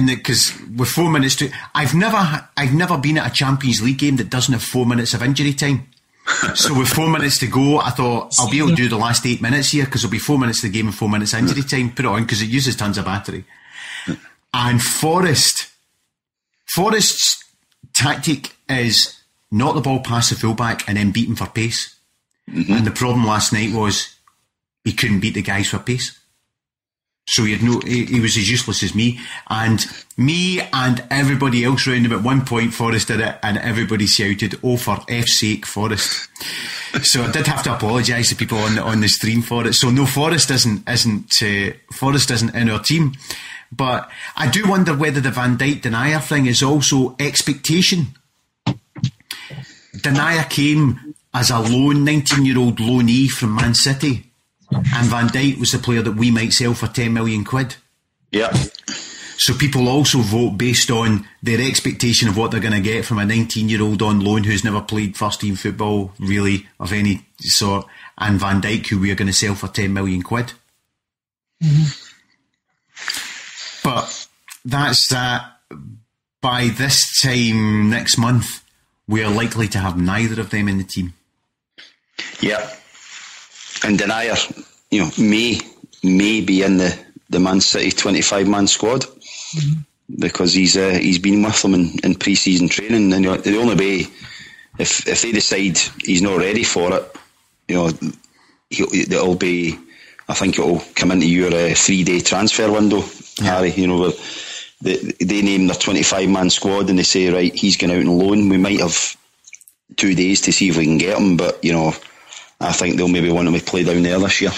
[SPEAKER 1] because with 4 minutes to, I've never been at a Champions League game that doesn't have 4 minutes of injury time. So with 4 minutes to go, I thought I'll be able to do the last 8 minutes here because there'll be 4 minutes to the game and 4 minutes injury time. Put it on because it uses tons of battery. And Forrest's tactic is knock the ball past the fullback and then beat him for pace. Mm-hmm. And the problem last night was he couldn't beat the guys for pace. So he was as useless as me. And everybody else round him at one point, Forrest did it, and everybody shouted, "Oh, for F's sake, Forrest." So I did have to apologise to people on the stream for it. So no, Forrest isn't in our team. But I do wonder whether the Van Dijk Denier thing is also expectation. Denier came as a 19-year-old loanee from Man City, and Van Dijk was the player that we might sell for 10 million quid.
[SPEAKER 4] Yeah.
[SPEAKER 1] So people also vote based on their expectation of what they're going to get from a 19-year-old on loan who's never played first-team football, really, of any sort, and Van Dijk, who we're going to sell for 10 million quid. Mm-hmm. But that's that. By this time next month, we are likely to have neither of them in the team.
[SPEAKER 4] Yeah. And Denier, may be in the Man City 25-man squad, because he's been with them in pre-season training, and the only way, if they decide he's not ready for it, it'll be, I think it'll come into your 3-day transfer window, Harry. Where they name their 25-man squad and they say, right, he's going out on loan. We might have 2 days to see if we can get him, but I think they'll maybe want him to play down there this year.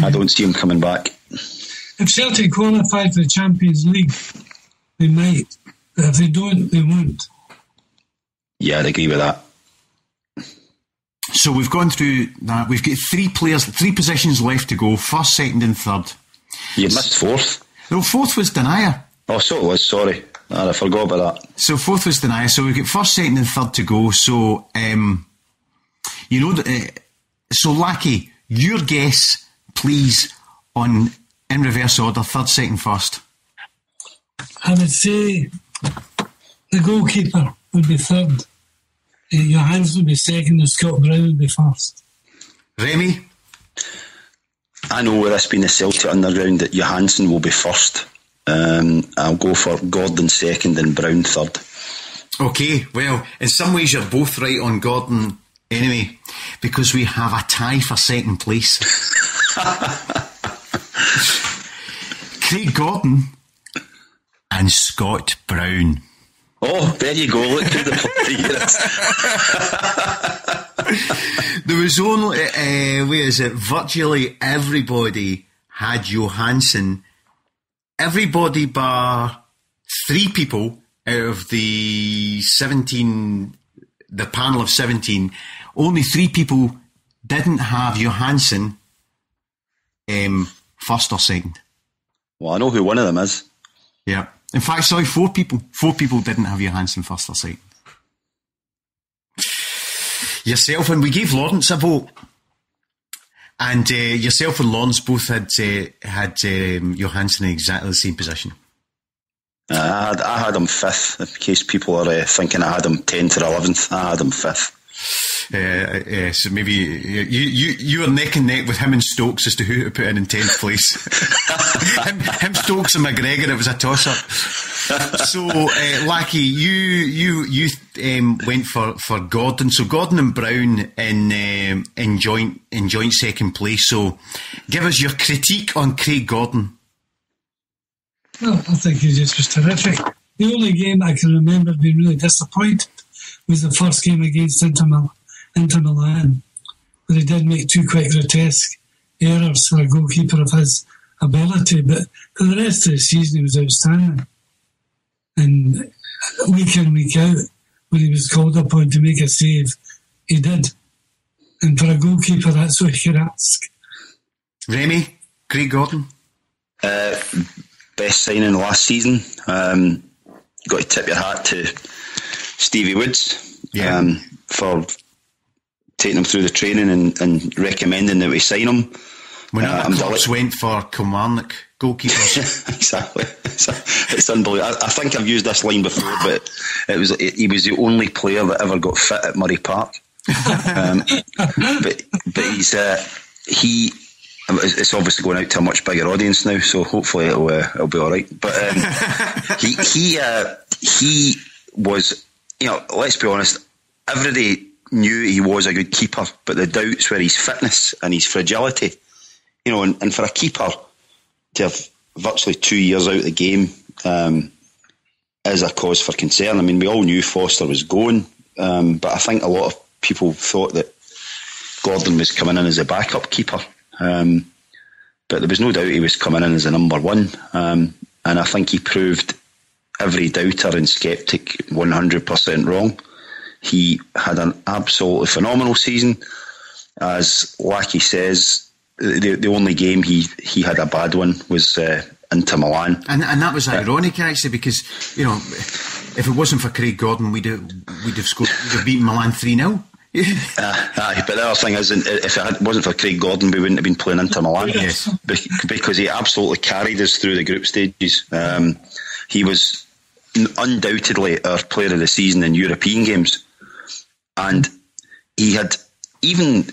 [SPEAKER 4] I don't see him coming back.
[SPEAKER 3] If Celtic qualify for the Champions League, they might. But if they don't, they won't.
[SPEAKER 4] Yeah, I'd agree with that.
[SPEAKER 1] So we've gone through that. We've got 3 positions left to go: first, second, and third.
[SPEAKER 4] You missed fourth.
[SPEAKER 1] No, fourth was Denier.
[SPEAKER 4] Oh, so it was. Sorry, I forgot about that.
[SPEAKER 1] So fourth was Denier. So we've got first, second, and third to go. So so Lackey, your guess, please, in reverse order: third, second, first.
[SPEAKER 3] I would say the goalkeeper would be third. Johansson would be second, and Scott Brown would be first.
[SPEAKER 1] Remy?
[SPEAKER 4] I know with this being the Celtic Underground that Johansson will be first. I'll go for Gordon second and Brown third.
[SPEAKER 1] Okay, well, in some ways you're both right on Gordon anyway, because we have a tie for second place. Craig Gordon and Scott Brown.
[SPEAKER 4] Oh, there you go. Look who the player is.
[SPEAKER 1] There was only, virtually everybody had Johansson. Everybody bar 3 people out of the 17, the panel of 17, only 3 people didn't have Johansson first or second. Well,
[SPEAKER 4] I know who one of them is.
[SPEAKER 1] Yeah. In fact, sorry, 4 people. 4 people didn't have Johansson first or second. Yourself, and we gave Lawrence a vote. And yourself and Lawrence both had Johansson in exactly the same position.
[SPEAKER 4] I had him 5th, in case people are thinking I had him 10th or 11th. I had him 5th.
[SPEAKER 1] So maybe you were neck and neck with him and Stokes as to who to put in 10th place. him, Stokes and McGregor, it was a toss-up. So, Lackey, you went for Gordon. So Gordon and Brown in joint second place. So give us your critique on Craig Gordon.
[SPEAKER 3] Well, I think he just was terrific. The only game I can remember being really disappointed was the first game against Inter Milan, where he did make 2 quite grotesque errors for a goalkeeper of his ability, but for the rest of the season he was outstanding. And week in, week out, when he was called upon to make a save, he did. And for a goalkeeper, that's what you could ask.
[SPEAKER 1] Remy, Craig Gordon?
[SPEAKER 4] Best signing last season. Got to tip your hat to Stevie Woods for taking him through the training and recommending that we sign him.
[SPEAKER 1] When other clubs went for Kilmarnock goalkeepers.
[SPEAKER 4] Exactly. It's unbelievable. I think I've used this line before, but he was the only player that ever got fit at Murray Park. But it's obviously going out to a much bigger audience now, so hopefully it'll be all right. But he was, let's be honest, everybody knew he was a good keeper, but the doubts were his fitness and his fragility. And for a keeper to have virtually 2 years out of the game is a cause for concern. I mean, we all knew Foster was going, but I think a lot of people thought that Gordon was coming in as a backup keeper. But there was no doubt he was coming in as a number 1. And I think he proved every doubter and sceptic 100% wrong. He had an absolutely phenomenal season. As Lackey says, the only game he had a bad one was Inter Milan. And that was
[SPEAKER 1] ironic, actually, because, if it wasn't for Craig Gordon, we'd have beaten Milan 3-0.
[SPEAKER 4] But the other thing is, if it wasn't for Craig Gordon, we wouldn't have been playing Inter Milan.
[SPEAKER 1] Yes.
[SPEAKER 4] Because he absolutely carried us through the group stages. He was undoubtedly our player of the season in European games. And he had, even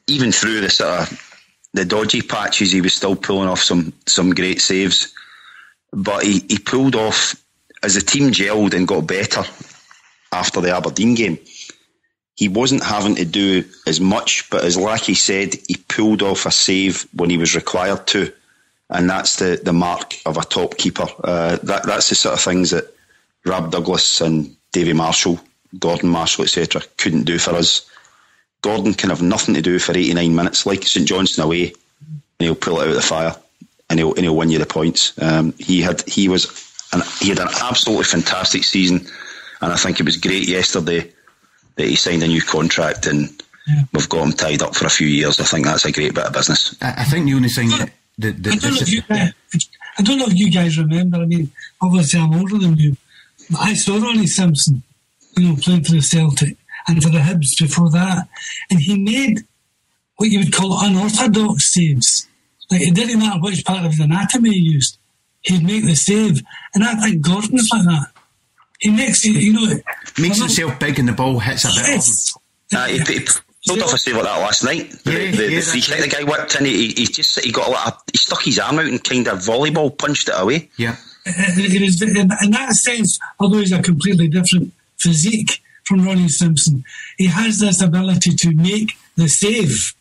[SPEAKER 4] even through the sort of the dodgy patches, he was still pulling off some great saves. But he pulled off, as the team gelled and got better after the Aberdeen game, he wasn't having to do as much, but as Lackey said, he pulled off a save when he was required to, and that's the mark of a top keeper. That's the sort of things that Rab Douglas and Davy Marshall, Gordon Marshall, etc. couldn't do for us. Gordon can have nothing to do for 89 minutes, like St Johnstone away, and he'll pull it out of the fire, and he'll win you the points. He had an absolutely fantastic season, and I think it was great yesterday that he signed a new contract, and we've got him tied up for a few years. I think that's a great bit of business.
[SPEAKER 1] I think the only thing I
[SPEAKER 3] don't know if you guys remember. I mean, obviously I'm older than you, but I saw Ronnie Simpson, playing for the Celtic and for the Hibs before that, and he made what you would call unorthodox saves. Like, it didn't matter which part of his anatomy he used, he'd make the save. And I think Gordon's like that. He makes it,
[SPEAKER 1] makes himself big and the ball hits a bit.
[SPEAKER 3] Yes.
[SPEAKER 4] He pulled off a save like that last night. The free kick the guy whipped in, he stuck his arm out and kind of volleyball punched it away.
[SPEAKER 1] Yeah.
[SPEAKER 3] It is, in that sense, although he's a completely different physique from Ronnie Simpson, he has this ability to make the save.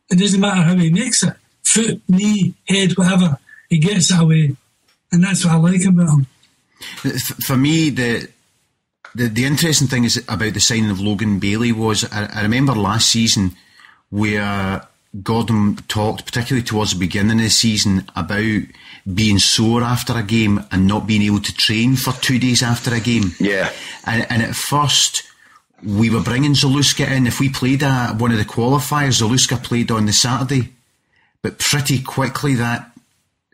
[SPEAKER 3] It doesn't matter how he makes it. Foot, knee, head, whatever. He gets it away. And that's what I like about him.
[SPEAKER 1] For me, the interesting thing is about the signing of Logan Bailey was, I remember last season where Gordon talked, particularly towards the beginning of the season, about being sore after a game and not being able to train for 2 days after a game.
[SPEAKER 4] Yeah.
[SPEAKER 1] And at first, we were bringing Zaluska in. If we played one of the qualifiers, Zaluska played on the Saturday. But pretty quickly that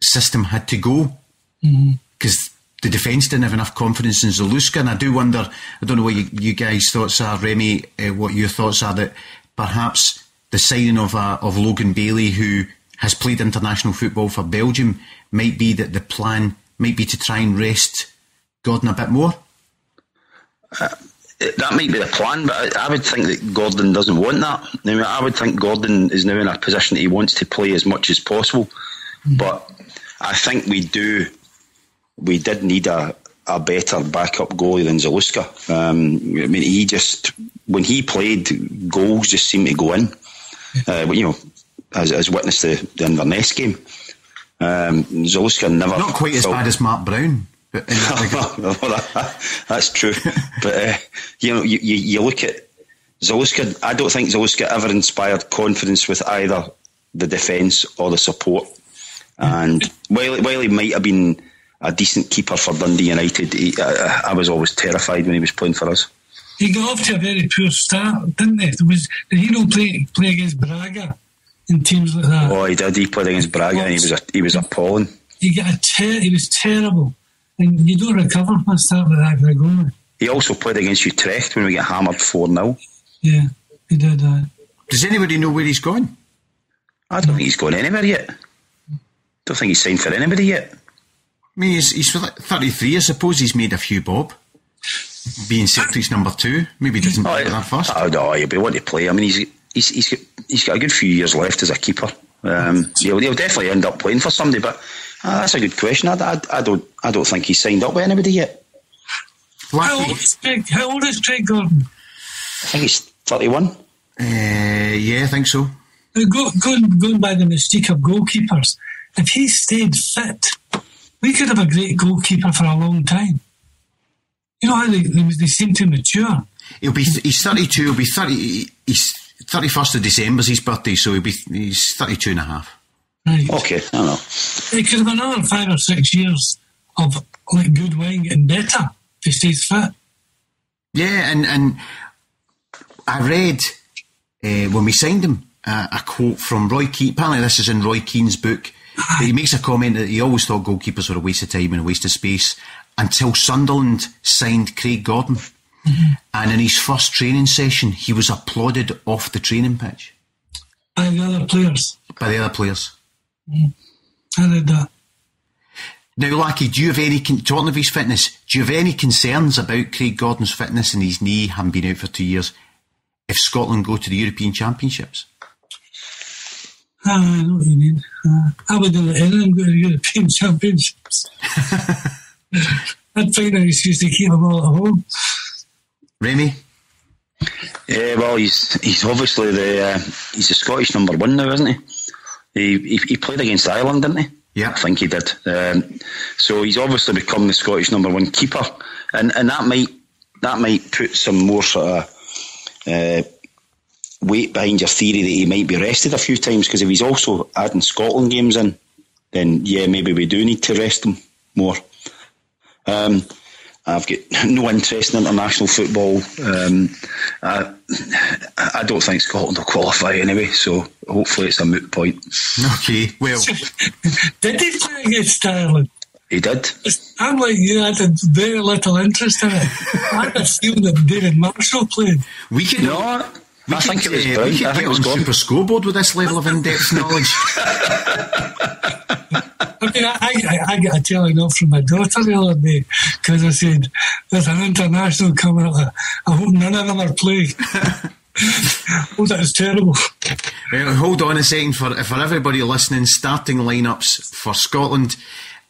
[SPEAKER 1] system had to go. Because the defence didn't have enough confidence in Zaluska. And I do wonder, I don't know what you guys' thoughts are, Remy, what your thoughts are, that perhaps the signing of Logan Bailey, who has played international football for Belgium, might be that the plan might be to try and rest Gordon a bit more?
[SPEAKER 4] That might be the plan, but I would think that Gordon doesn't want that. I mean, I would think Gordon is now in a position that he wants to play as much as possible. But I think we did need a better backup goalie than Zaluska. I mean, when he played, goals just seemed to go in. As witnessed the Inverness game. Zaluska never...
[SPEAKER 1] Not quite as bad as Mark Brown. But
[SPEAKER 4] that's true. But you look at Zaluska. I don't think Zaluska ever inspired confidence with either the defence or the support. And while he might have been a decent keeper for Dundee United, I was always terrified when he was playing for us.
[SPEAKER 3] He got off to a very poor start, didn't he? Did he not play against Braga in teams like that?
[SPEAKER 4] Oh, he did. He played against Braga and he was appalling.
[SPEAKER 3] He was terrible. And you don't recover from a start like that for a goal.
[SPEAKER 4] He also played against Utrecht when we get hammered 4-0.
[SPEAKER 3] Yeah, he did that.
[SPEAKER 1] Does anybody know where he's gone?
[SPEAKER 4] I don't think he's gone anywhere yet. Don't think he's signed for anybody yet.
[SPEAKER 1] I mean, he's 33. I suppose he's made a few bob. Being Celtic's number 2, maybe he doesn't play that first.
[SPEAKER 4] No, he'll be wanting to play. I mean, he's got a good few years left as a keeper. He'll definitely end up playing for somebody. But that's a good question. I don't think he's signed up with anybody yet.
[SPEAKER 3] How old is Craig Gordon?
[SPEAKER 4] I think he's 31.
[SPEAKER 1] Yeah, I think so.
[SPEAKER 3] Going by the mystique of goalkeepers, if he stayed fit, we could have a great goalkeeper for a long time. You know how they seem to mature.
[SPEAKER 1] He's 32. He'll be 30. He's 31st of December's his birthday, so he's 32 and a half.
[SPEAKER 3] Right.
[SPEAKER 4] Okay, I don't know.
[SPEAKER 3] He could have another 5 or 6 years of good wine getting better if he stays fit.
[SPEAKER 1] Yeah, and I read when we signed him a quote from Roy Keane. Apparently, this is in Roy Keane's book. He makes a comment that he always thought goalkeepers were a waste of time and a waste of space until Sunderland signed Craig Gordon. And in his first training session, he was applauded off the training pitch.
[SPEAKER 3] By the other players. I read that.
[SPEAKER 1] Now, Lackey, do you have any, talking of his fitness, do you have any concerns about Craig Gordon's fitness and his knee having been out for 2 years if Scotland go to the European Championships?
[SPEAKER 3] I know what you mean. I wouldn't let anyone go to the European Championships. I'd find an excuse to keep them all at home.
[SPEAKER 1] Remy?
[SPEAKER 4] Yeah, well, he's obviously he's the Scottish number one now, isn't he? He played against Ireland, didn't he?
[SPEAKER 1] Yeah,
[SPEAKER 4] I think he did. So he's obviously become the Scottish number one keeper, and that might put some more sort of weight behind your theory that he might be rested a few times, because if he's also adding Scotland games in, then yeah, maybe we do need to rest him more. I've got no interest in international football. I don't think Scotland will qualify anyway, so hopefully it's a moot point.
[SPEAKER 1] Okay, well.
[SPEAKER 3] Did he play against Ireland?
[SPEAKER 4] He did.
[SPEAKER 3] I'm like you, I had very little interest in it. I had a feeling that David Marshall played.
[SPEAKER 4] I think it was Brown.
[SPEAKER 1] We could get on Super Scoreboard with this level of in-depth knowledge.
[SPEAKER 3] I mean, I got a telling off from my daughter the other day because I said, there's an international coming up. I hope none of them are playing. Oh, that was terrible.
[SPEAKER 1] Well, hold on a second for everybody listening. Starting lineups for Scotland.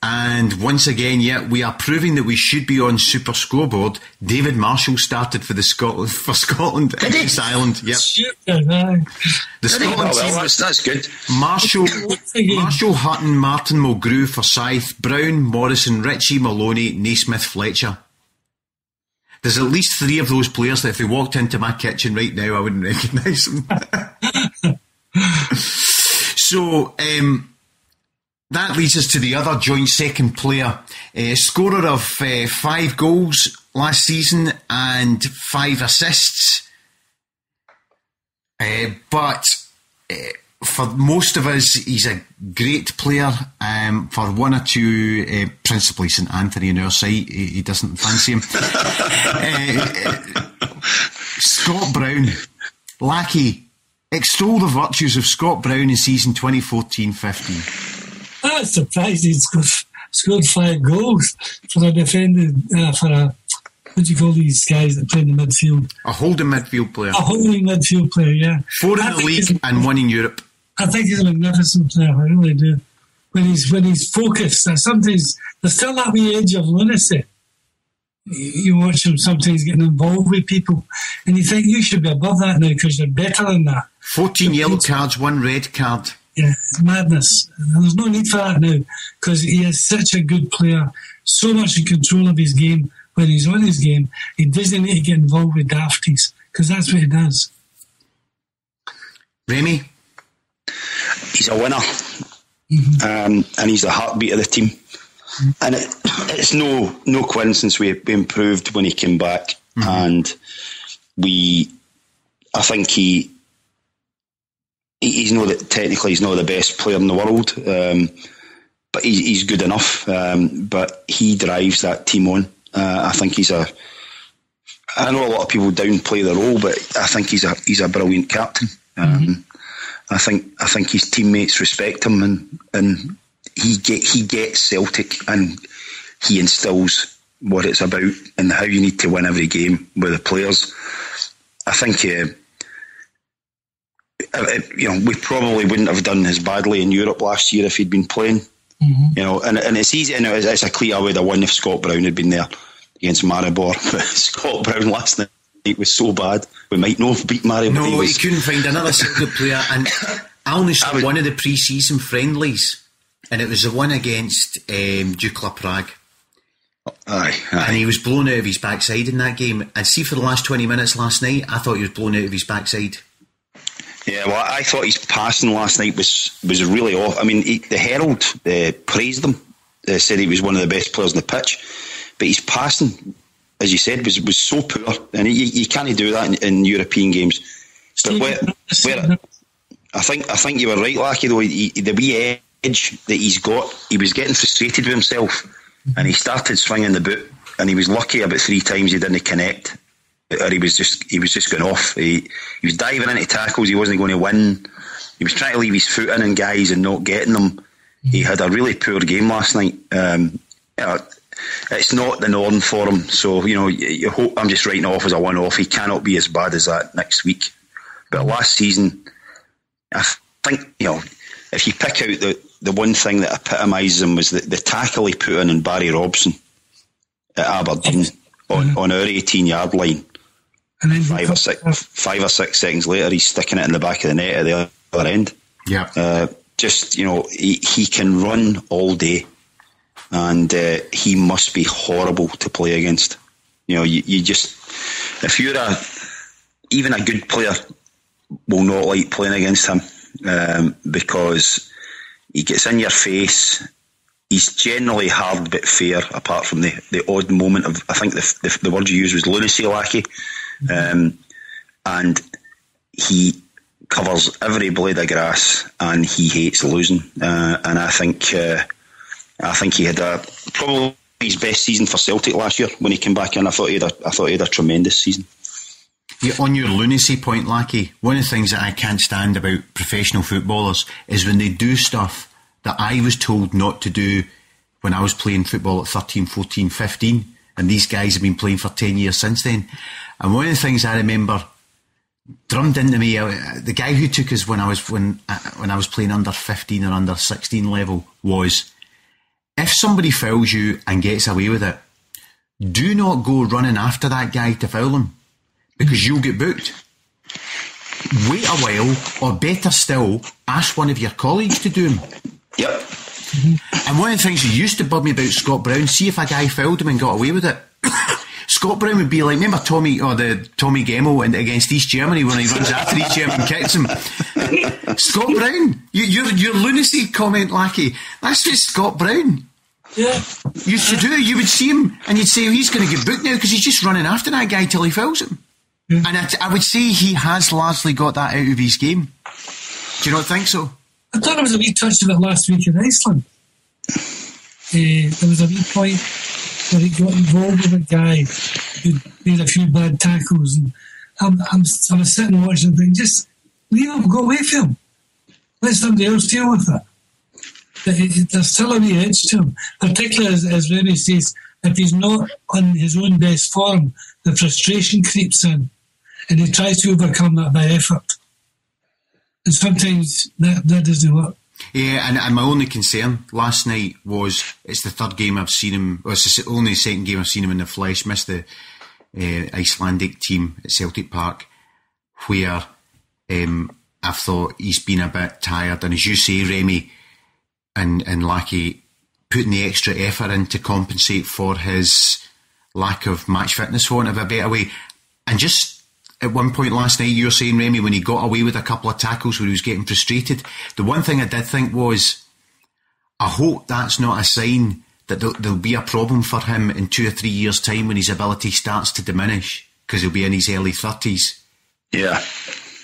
[SPEAKER 1] And once again, we are proving that we should be on Super Scoreboard. David Marshall started for Scotland against Ireland. Yep. The Scotland team.
[SPEAKER 4] That's good.
[SPEAKER 1] Marshall, Hutton, Martin Mulgrew, Forsyth, Brown, Morrison, Ritchie, Maloney, Naismith, Fletcher. There's at least 3 of those players that if they walked into my kitchen right now, I wouldn't recognise them. So, that leads us to the other joint second player, scorer of 5 goals last season and 5 assists. But for most of us, he's a great player. For 1 or 2, principally St Anthony on our side, he doesn't fancy him. Scott Brown, Lackey, extol the virtues of Scott Brown in season 2014-15.
[SPEAKER 3] I was surprised he'd scored 5 goals for a defending, for a, what do you call these guys that play in the midfield?
[SPEAKER 1] A holding midfield player.
[SPEAKER 3] A holding midfield player, yeah.
[SPEAKER 1] 4 in the league and 1 in Europe.
[SPEAKER 3] I think he's a magnificent player, I really do. When he's focused, sometimes there's still that wee edge of lunacy. You watch him sometimes getting involved with people, and you think you should be above that now because you're better than that.
[SPEAKER 1] 14 yellow cards, 1 red card.
[SPEAKER 3] Yeah, it's madness. And there's no need for that now because he is such a good player, so much in control of his game. When he's on his game, he doesn't need to get involved with dafties because that's what he does.
[SPEAKER 1] Remy?
[SPEAKER 4] He's a winner. And he's the heartbeat of the team. And it's no coincidence we improved when he came back. And I think he's not that technically he's not the best player in the world, but he's good enough. But he drives that team on. I think I know a lot of people downplay the role, but I think he's a brilliant captain. I think his teammates respect him, and he gets Celtic, and he instills what it's about and how you need to win every game with the players. I think. We probably wouldn't have done as badly in Europe last year if he'd been playing. And it's easy, and it's a clear way to win if Scott Brown had been there against Maribor. But Scott Brown last night was so bad, we might not have beat Maribor.
[SPEAKER 1] No, he couldn't find another single player. And I only saw one of the pre-season friendlies, and it was the one against Dukla Prague.
[SPEAKER 4] Aye.
[SPEAKER 1] And he was blown out of his backside in that game. And see, for the last 20 minutes last night, I thought he was blown out of his backside.
[SPEAKER 4] Yeah, well, I thought his passing last night was really off. I mean, the Herald praised him, said he was one of the best players on the pitch, but his passing, as you said, was so poor, and you can't do that in European games. But I think you were right, Lackey, though. The wee edge that he's got, he was getting frustrated with himself, and he started swinging the boot, and he was lucky about 3 times he didn't connect. Or he was just going off. He was diving into tackles he wasn't going to win. He was trying to leave his foot in guys and not getting them. He had a really poor game last night. It's not the norm for him, so you hope I'm just writing off as a one-off. He cannot be as bad as that next week. But last season, I think if you pick out the one thing that epitomises him was the tackle he put in Barry Robson at Aberdeen on our 18-yard line. And then 5 or 6 seconds later, he's sticking it in the back of the net at the other end.
[SPEAKER 1] Yeah.
[SPEAKER 4] Just, he can run all day, and he must be horrible to play against. You just, if you're even a good player, will not like playing against him, because he gets in your face. He's generally hard but fair, apart from the odd moment of, I think the word you used was lunacy lackey. And he covers every blade of grass, and he hates losing. And I think he had probably his best season for Celtic last year when he came back in. I thought he had a tremendous season.
[SPEAKER 1] Yeah, on your lunacy point, Lackey, one of the things that I can't stand about professional footballers is when they do stuff that I was told not to do when I was playing football at 13, 14, 15, and these guys have been playing for 10 years since then. And one of the things I remember drummed into me, the guy who took us when I was playing under 15 or under 16 level, was, if somebody fouls you and gets away with it, do not go running after that guy to foul him, because you'll get booked. Wait a while, or better still, ask one of your colleagues to do him.
[SPEAKER 4] Yep.
[SPEAKER 1] And one of the things that used to bug me about Scott Brown, see if a guy fouled him and got away with it, Scott Brown would be like, remember Tommy Gemmell against East Germany when he runs after East Germany and kicks him? Scott Brown, your lunacy comment, Lackey, that's just Scott Brown.
[SPEAKER 3] Yeah.
[SPEAKER 1] Used to do it. You would see him and you'd say, he's going to get booked now because he's just running after that guy till he fouls him. Yeah. And I would say he has largely got that out of his game. Do you not think so?
[SPEAKER 3] I thought there was a wee touch of it last week in Iceland. There was a wee point where he got involved with a guy who made a few bad tackles, and I was sitting watching and thinking, just leave him, go away from him. Let somebody else deal with it. There's still a wee edge to him, particularly as Remy says, if he's not on his own best form, the frustration creeps in, and he tries to overcome that by effort. And sometimes that doesn't work.
[SPEAKER 1] Yeah, and my only concern last night was, it's the third game I've seen him, well, it's the only second game I've seen him in the flesh, missed the Icelandic team at Celtic Park, where I've thought he's been a bit tired, and as you say, Remy and Lackey, putting the extra effort in to compensate for his lack of match fitness, for want of a better way. And just at one point last night, you were saying, Remy, when he got away with a couple of tackles where he was getting frustrated, the one thing I did think was, I hope that's not a sign that there'll be a problem for him in 2 or 3 years' time when his ability starts to diminish, because he'll be in his early 30s.
[SPEAKER 4] Yeah.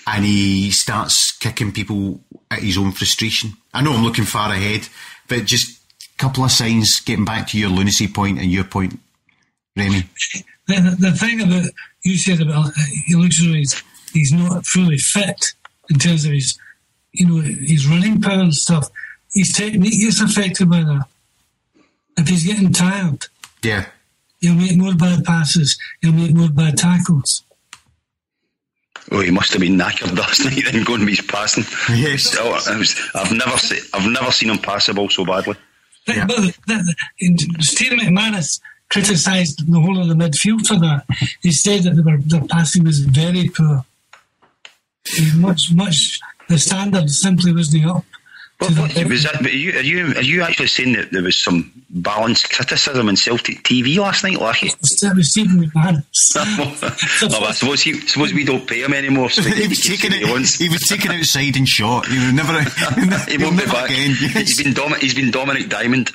[SPEAKER 1] And he starts kicking people at his own frustration. I know I'm looking far ahead, but just a couple of signs, getting back to your lunacy point and your point, Remy.
[SPEAKER 3] The thing about, you said about he looks like he's not fully fit in terms of his running power and stuff. His technique is affected by that. If he's getting tired,
[SPEAKER 1] yeah,
[SPEAKER 3] he'll make more bad passes, he'll make more bad tackles.
[SPEAKER 4] Oh, he must have been knackered last night then, going to his passing.
[SPEAKER 1] Yes.
[SPEAKER 4] I've never seen him pass the ball so badly.
[SPEAKER 3] Yeah. But Stephen McManus criticised the whole of the midfield for that. He said that their passing was very poor. Much, the standard simply wasn't up.
[SPEAKER 4] Are you actually saying that there was some balanced criticism in Celtic TV last night, Lackey?
[SPEAKER 3] It was Stephen McManus.
[SPEAKER 4] I suppose we don't pay him anymore. So
[SPEAKER 1] he was taken outside and shot. He would never.
[SPEAKER 4] He won't be back again. He's been Dominic Diamond.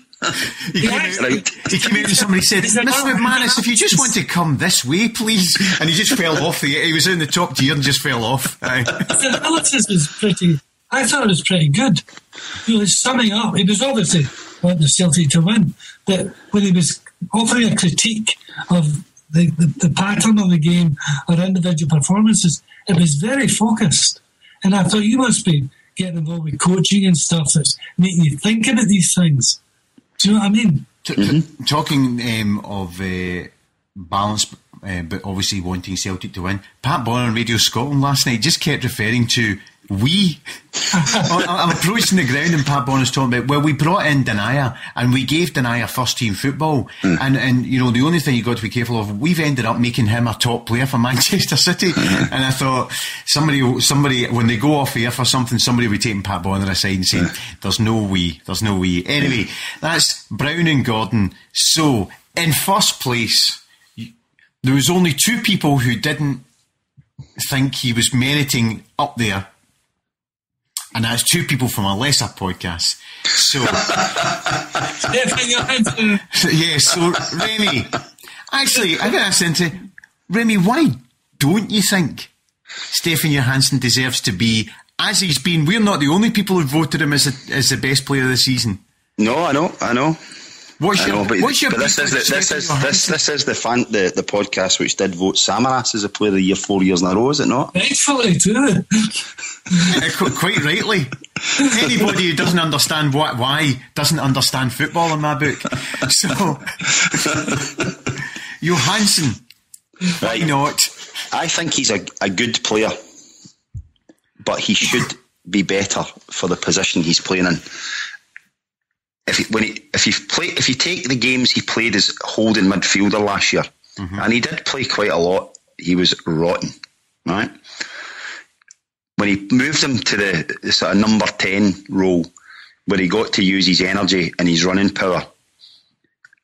[SPEAKER 1] He came out and somebody said, Mr. McManus, if you just want to come this way, please. And he just fell off. He was in the top tier and just fell off.
[SPEAKER 3] The analysis was pretty. I thought it was pretty good. He was summing up. He was obviously wanting the Celtic to win, but when he was offering a critique of the pattern of the game or individual performances, it was very focused. And I thought, you must be getting involved with coaching and stuff that's making you think about these things. Do you know what I mean?
[SPEAKER 1] Talking of balance, but obviously wanting Celtic to win, Pat Bonner on Radio Scotland last night just kept referring to I'm approaching the ground and Pat Bonner's talking about, well, we brought in Denayer and we gave Denayer first team football, and you know, the only thing you've got to be careful of, we've ended up making him a top player for Manchester City. And I thought somebody when they go off air for something, somebody will be taking Pat Bonner aside and saying, there's no we. Anyway, that's Brown and Gordon. So in first place, there was only two people who didn't think he was meriting up there, and that's two people from a lesser podcast. So so Remy, actually, I got asked into Remy, why don't you think Stefan Johansson deserves to be, as he's been? We're not the only people who voted him as the best player of the season.
[SPEAKER 4] No, I know.
[SPEAKER 1] What's your
[SPEAKER 4] this is the podcast which did vote Samaras as a player of the year 4 years in a row, is it not?
[SPEAKER 3] Rightfully too.
[SPEAKER 1] Quite rightly. Anybody who doesn't understand why doesn't understand football in my book. So Johansson, why not?
[SPEAKER 4] I think he's a good player, but he should be better for the position he's playing in. If you take the games he played as holding midfielder last year, and he did play quite a lot, he was rotten, right? When he moved him to the sort of number 10 role, where he got to use his energy and his running power,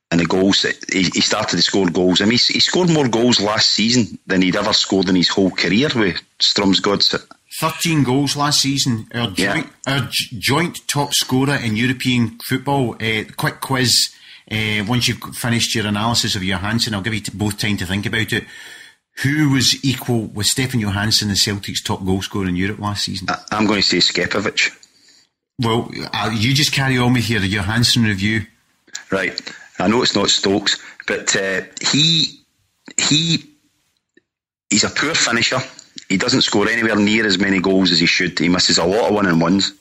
[SPEAKER 4] and the goals, he started to score goals. I mean, he scored more goals last season than he'd ever scored in his whole career with Strømsgodset.
[SPEAKER 1] 13 goals last season. Our joint top scorer in European football. Quick quiz. Once you've finished your analysis of Johansson, I'll give you both time to think about it. Who was equal with Stefan Johansson, the Celtic's top goal scorer in Europe last season? I'm
[SPEAKER 4] going to say Skepovic.
[SPEAKER 1] Well, you just carry on with your Johansson review.
[SPEAKER 4] Right. I know it's not Stokes, but he's a poor finisher. He doesn't score anywhere near as many goals as he should. He misses a lot of one-on-ones.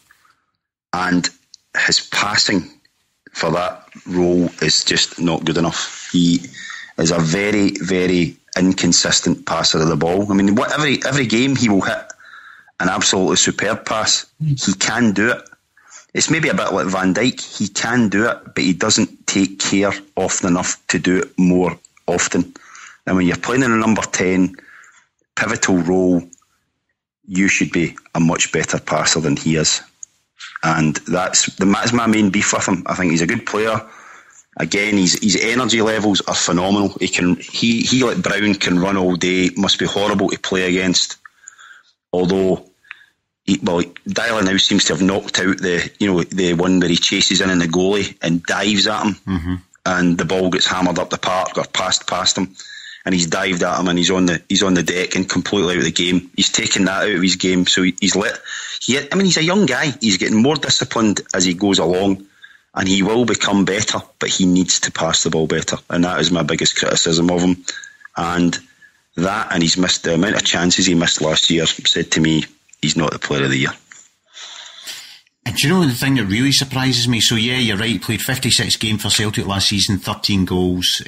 [SPEAKER 4] And his passing for that role is just not good enough. He is a very, very inconsistent passer of the ball. I mean, every game he will hit an absolutely superb pass. He can do it. It's maybe a bit like Van Dijk. He can do it, but he doesn't take care often enough to do it more often. And when you're playing in a number 10 pivotal role, you should be a much better passer than he is. And that's my main beef with him. I think he's a good player. Again, his energy levels are phenomenal. He like Brown can run all day. Must be horrible to play against. Although, Dylan now seems to have knocked out the one where he chases in the goalie and dives at him, and the ball gets hammered up the park or passed past him, and he's dived at him and he's on the deck and completely out of the game. He's taken that out of his game, so he's a young guy. He's getting more disciplined as he goes along, and he will become better, but he needs to pass the ball better, and that is my biggest criticism of him. And he's missed the amount of chances he missed last year said to me he's not the player of the year.
[SPEAKER 1] And do you know the thing that really surprises me? So yeah, you're right, he played 56 games for Celtic last season, 13 goals.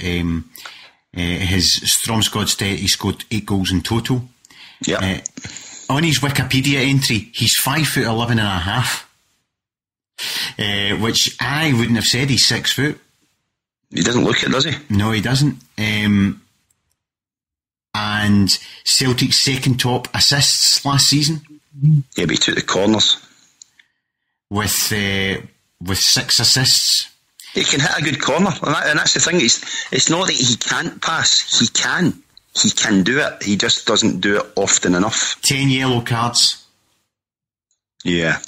[SPEAKER 1] His Strømsgodset, he scored 8 goals in total.
[SPEAKER 4] Yeah.
[SPEAKER 1] On his Wikipedia entry, he's 5'11" and a half. Which I wouldn't have said he's 6 foot.
[SPEAKER 4] He doesn't look it, does he?
[SPEAKER 1] No, he doesn't. And Celtic's second top assists last season.
[SPEAKER 4] Yeah, but he took the corners.
[SPEAKER 1] With 6 assists.
[SPEAKER 4] He can hit a good corner, and that's the thing. It's not that he can't pass. He can do it. He just doesn't do it often enough.
[SPEAKER 1] 10 yellow cards.
[SPEAKER 4] Yeah.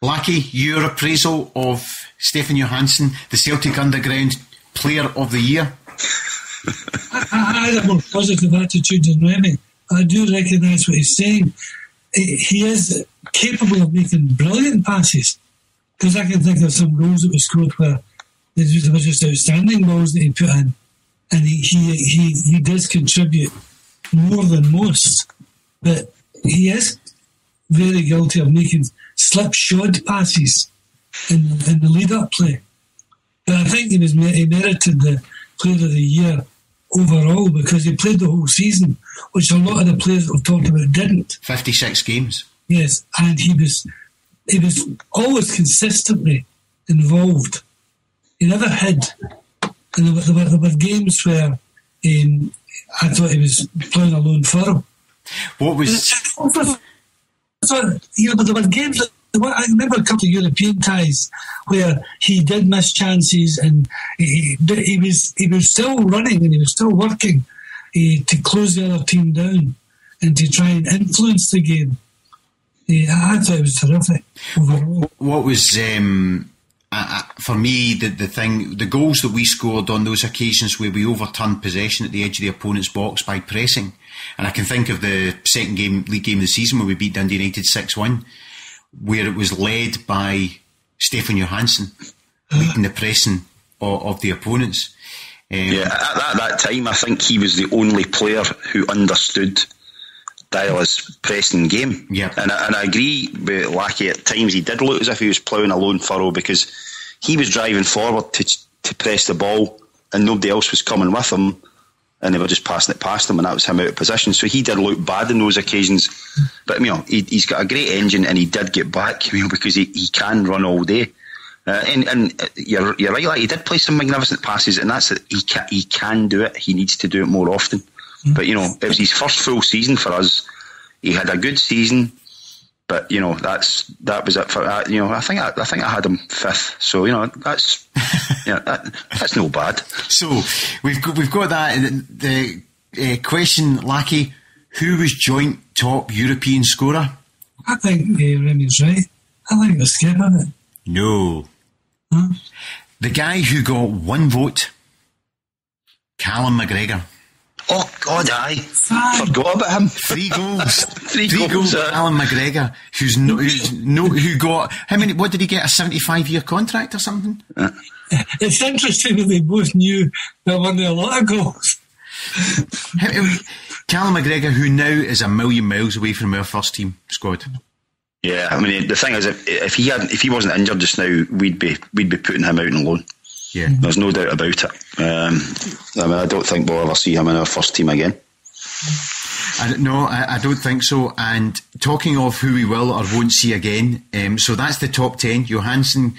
[SPEAKER 1] Lackey, your appraisal of Stefan Johansson, the Celtic Underground Player of the Year?
[SPEAKER 3] I had a more positive attitude than Remy. I do recognise what he's saying. He is capable of making brilliant passes, because I can think of some goals that were scored where there was just outstanding goals that he put in, and he does contribute more than most, but he is very guilty of making slipshod passes in the lead-up play. But I think he merited the Player of the Year overall, because he played the whole season, which a lot of the players that we've talked about didn't.
[SPEAKER 1] 56 games.
[SPEAKER 3] Yes, and he was always consistently involved. He never hid. And there were games where I thought he was playing a lone furrow.
[SPEAKER 1] What was...
[SPEAKER 3] So, but there were games that... I remember a couple of European ties where he did miss chances, and he was still running and he was still working to close the other team down and to try and influence the game. I thought it was terrific overall.
[SPEAKER 1] What was for me the goals that we scored on those occasions where we overturned possession at the edge of the opponent's box by pressing, and I can think of the second league game of the season where we beat Dundee United 6-1, where it was led by Stefan Johansson leading the pressing of the opponents.
[SPEAKER 4] At that time I think he was the only player who understood Diala's pressing game. And I agree with Lackey. At times he did look as if he was ploughing a lone furrow, because he was driving forward to press the ball and nobody else was coming with him, and they were just passing it past him, and that was him out of position. So he did look bad in those occasions, but he's got a great engine, and he did get back, because he can run all day. And you're right, like, he did play some magnificent passes, and that's it. He can do it. He needs to do it more often. But it was his first full season for us. He had a good season, but that was it for that. I think I had him fifth. So that's that's no bad.
[SPEAKER 1] So we've got that. The question, Lackey, who was joint top European scorer?
[SPEAKER 3] I think Remy's right. I think the skip of it.
[SPEAKER 1] No.
[SPEAKER 3] Huh?
[SPEAKER 1] The guy who got one vote, Callum McGregor.
[SPEAKER 4] Oh God, I forgot about him.
[SPEAKER 1] 3 goals.
[SPEAKER 4] Three
[SPEAKER 1] goals. Callum McGregor, who got how many? What did he get? A 75-year contract or something?
[SPEAKER 3] It's interesting that they both knew that won a lot of goals.
[SPEAKER 1] Callum McGregor, who now is a million miles away from our first team squad.
[SPEAKER 4] Yeah, I mean, the thing is, if he wasn't injured just now, we'd be putting him out on loan.
[SPEAKER 1] Yeah,
[SPEAKER 4] there's no doubt about it. I don't think we'll ever see him in our first team again.
[SPEAKER 1] I don't think so. And talking of who we will or won't see again, so that's the top 10. Johansson,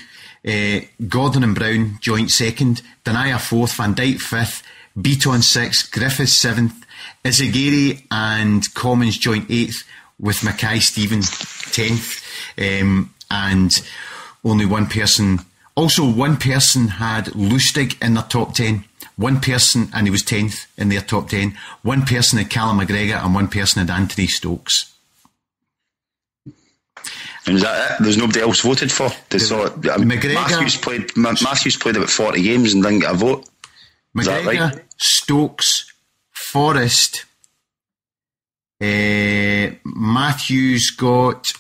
[SPEAKER 1] Gordon and Brown joint second, Denayer fourth, Van Dijk fifth, Beaton sixth, Griffiths seventh, Izaguirre and Commons joint eighth, with Mackay-Stevens 10th, and only one person. Also, one person had Lustig in their top 10. One person, and he was 10th in their top 10. One person had Callum McGregor, and one person had Anthony Stokes.
[SPEAKER 4] And is that it? There's nobody else voted for? Matthews played about 40 games and didn't get a vote.
[SPEAKER 1] McGregor, right? Stokes, Forrest. Matthews got...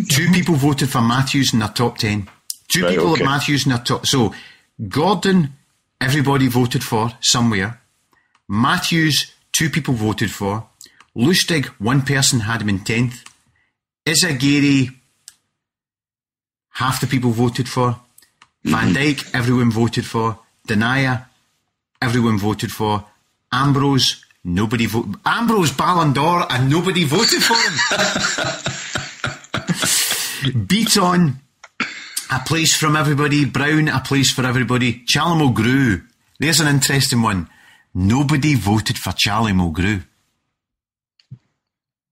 [SPEAKER 1] two people voted for Matthews in their top 10. Two people at Matthews in their top... So, Gordon, everybody voted for somewhere. Matthews, two people voted for. Lustig, one person had him in 10th. Izaguirre, half the people voted for. Van Dijk, everyone voted for. Denayer, everyone voted for. Ambrose, nobody voted. Ambrose Ballon d'Or, and nobody voted for him. Beaton, a place from everybody. Brown, a place for everybody. Charlie Mulgrew, there's an interesting one. Nobody voted for Charlie Mulgrew.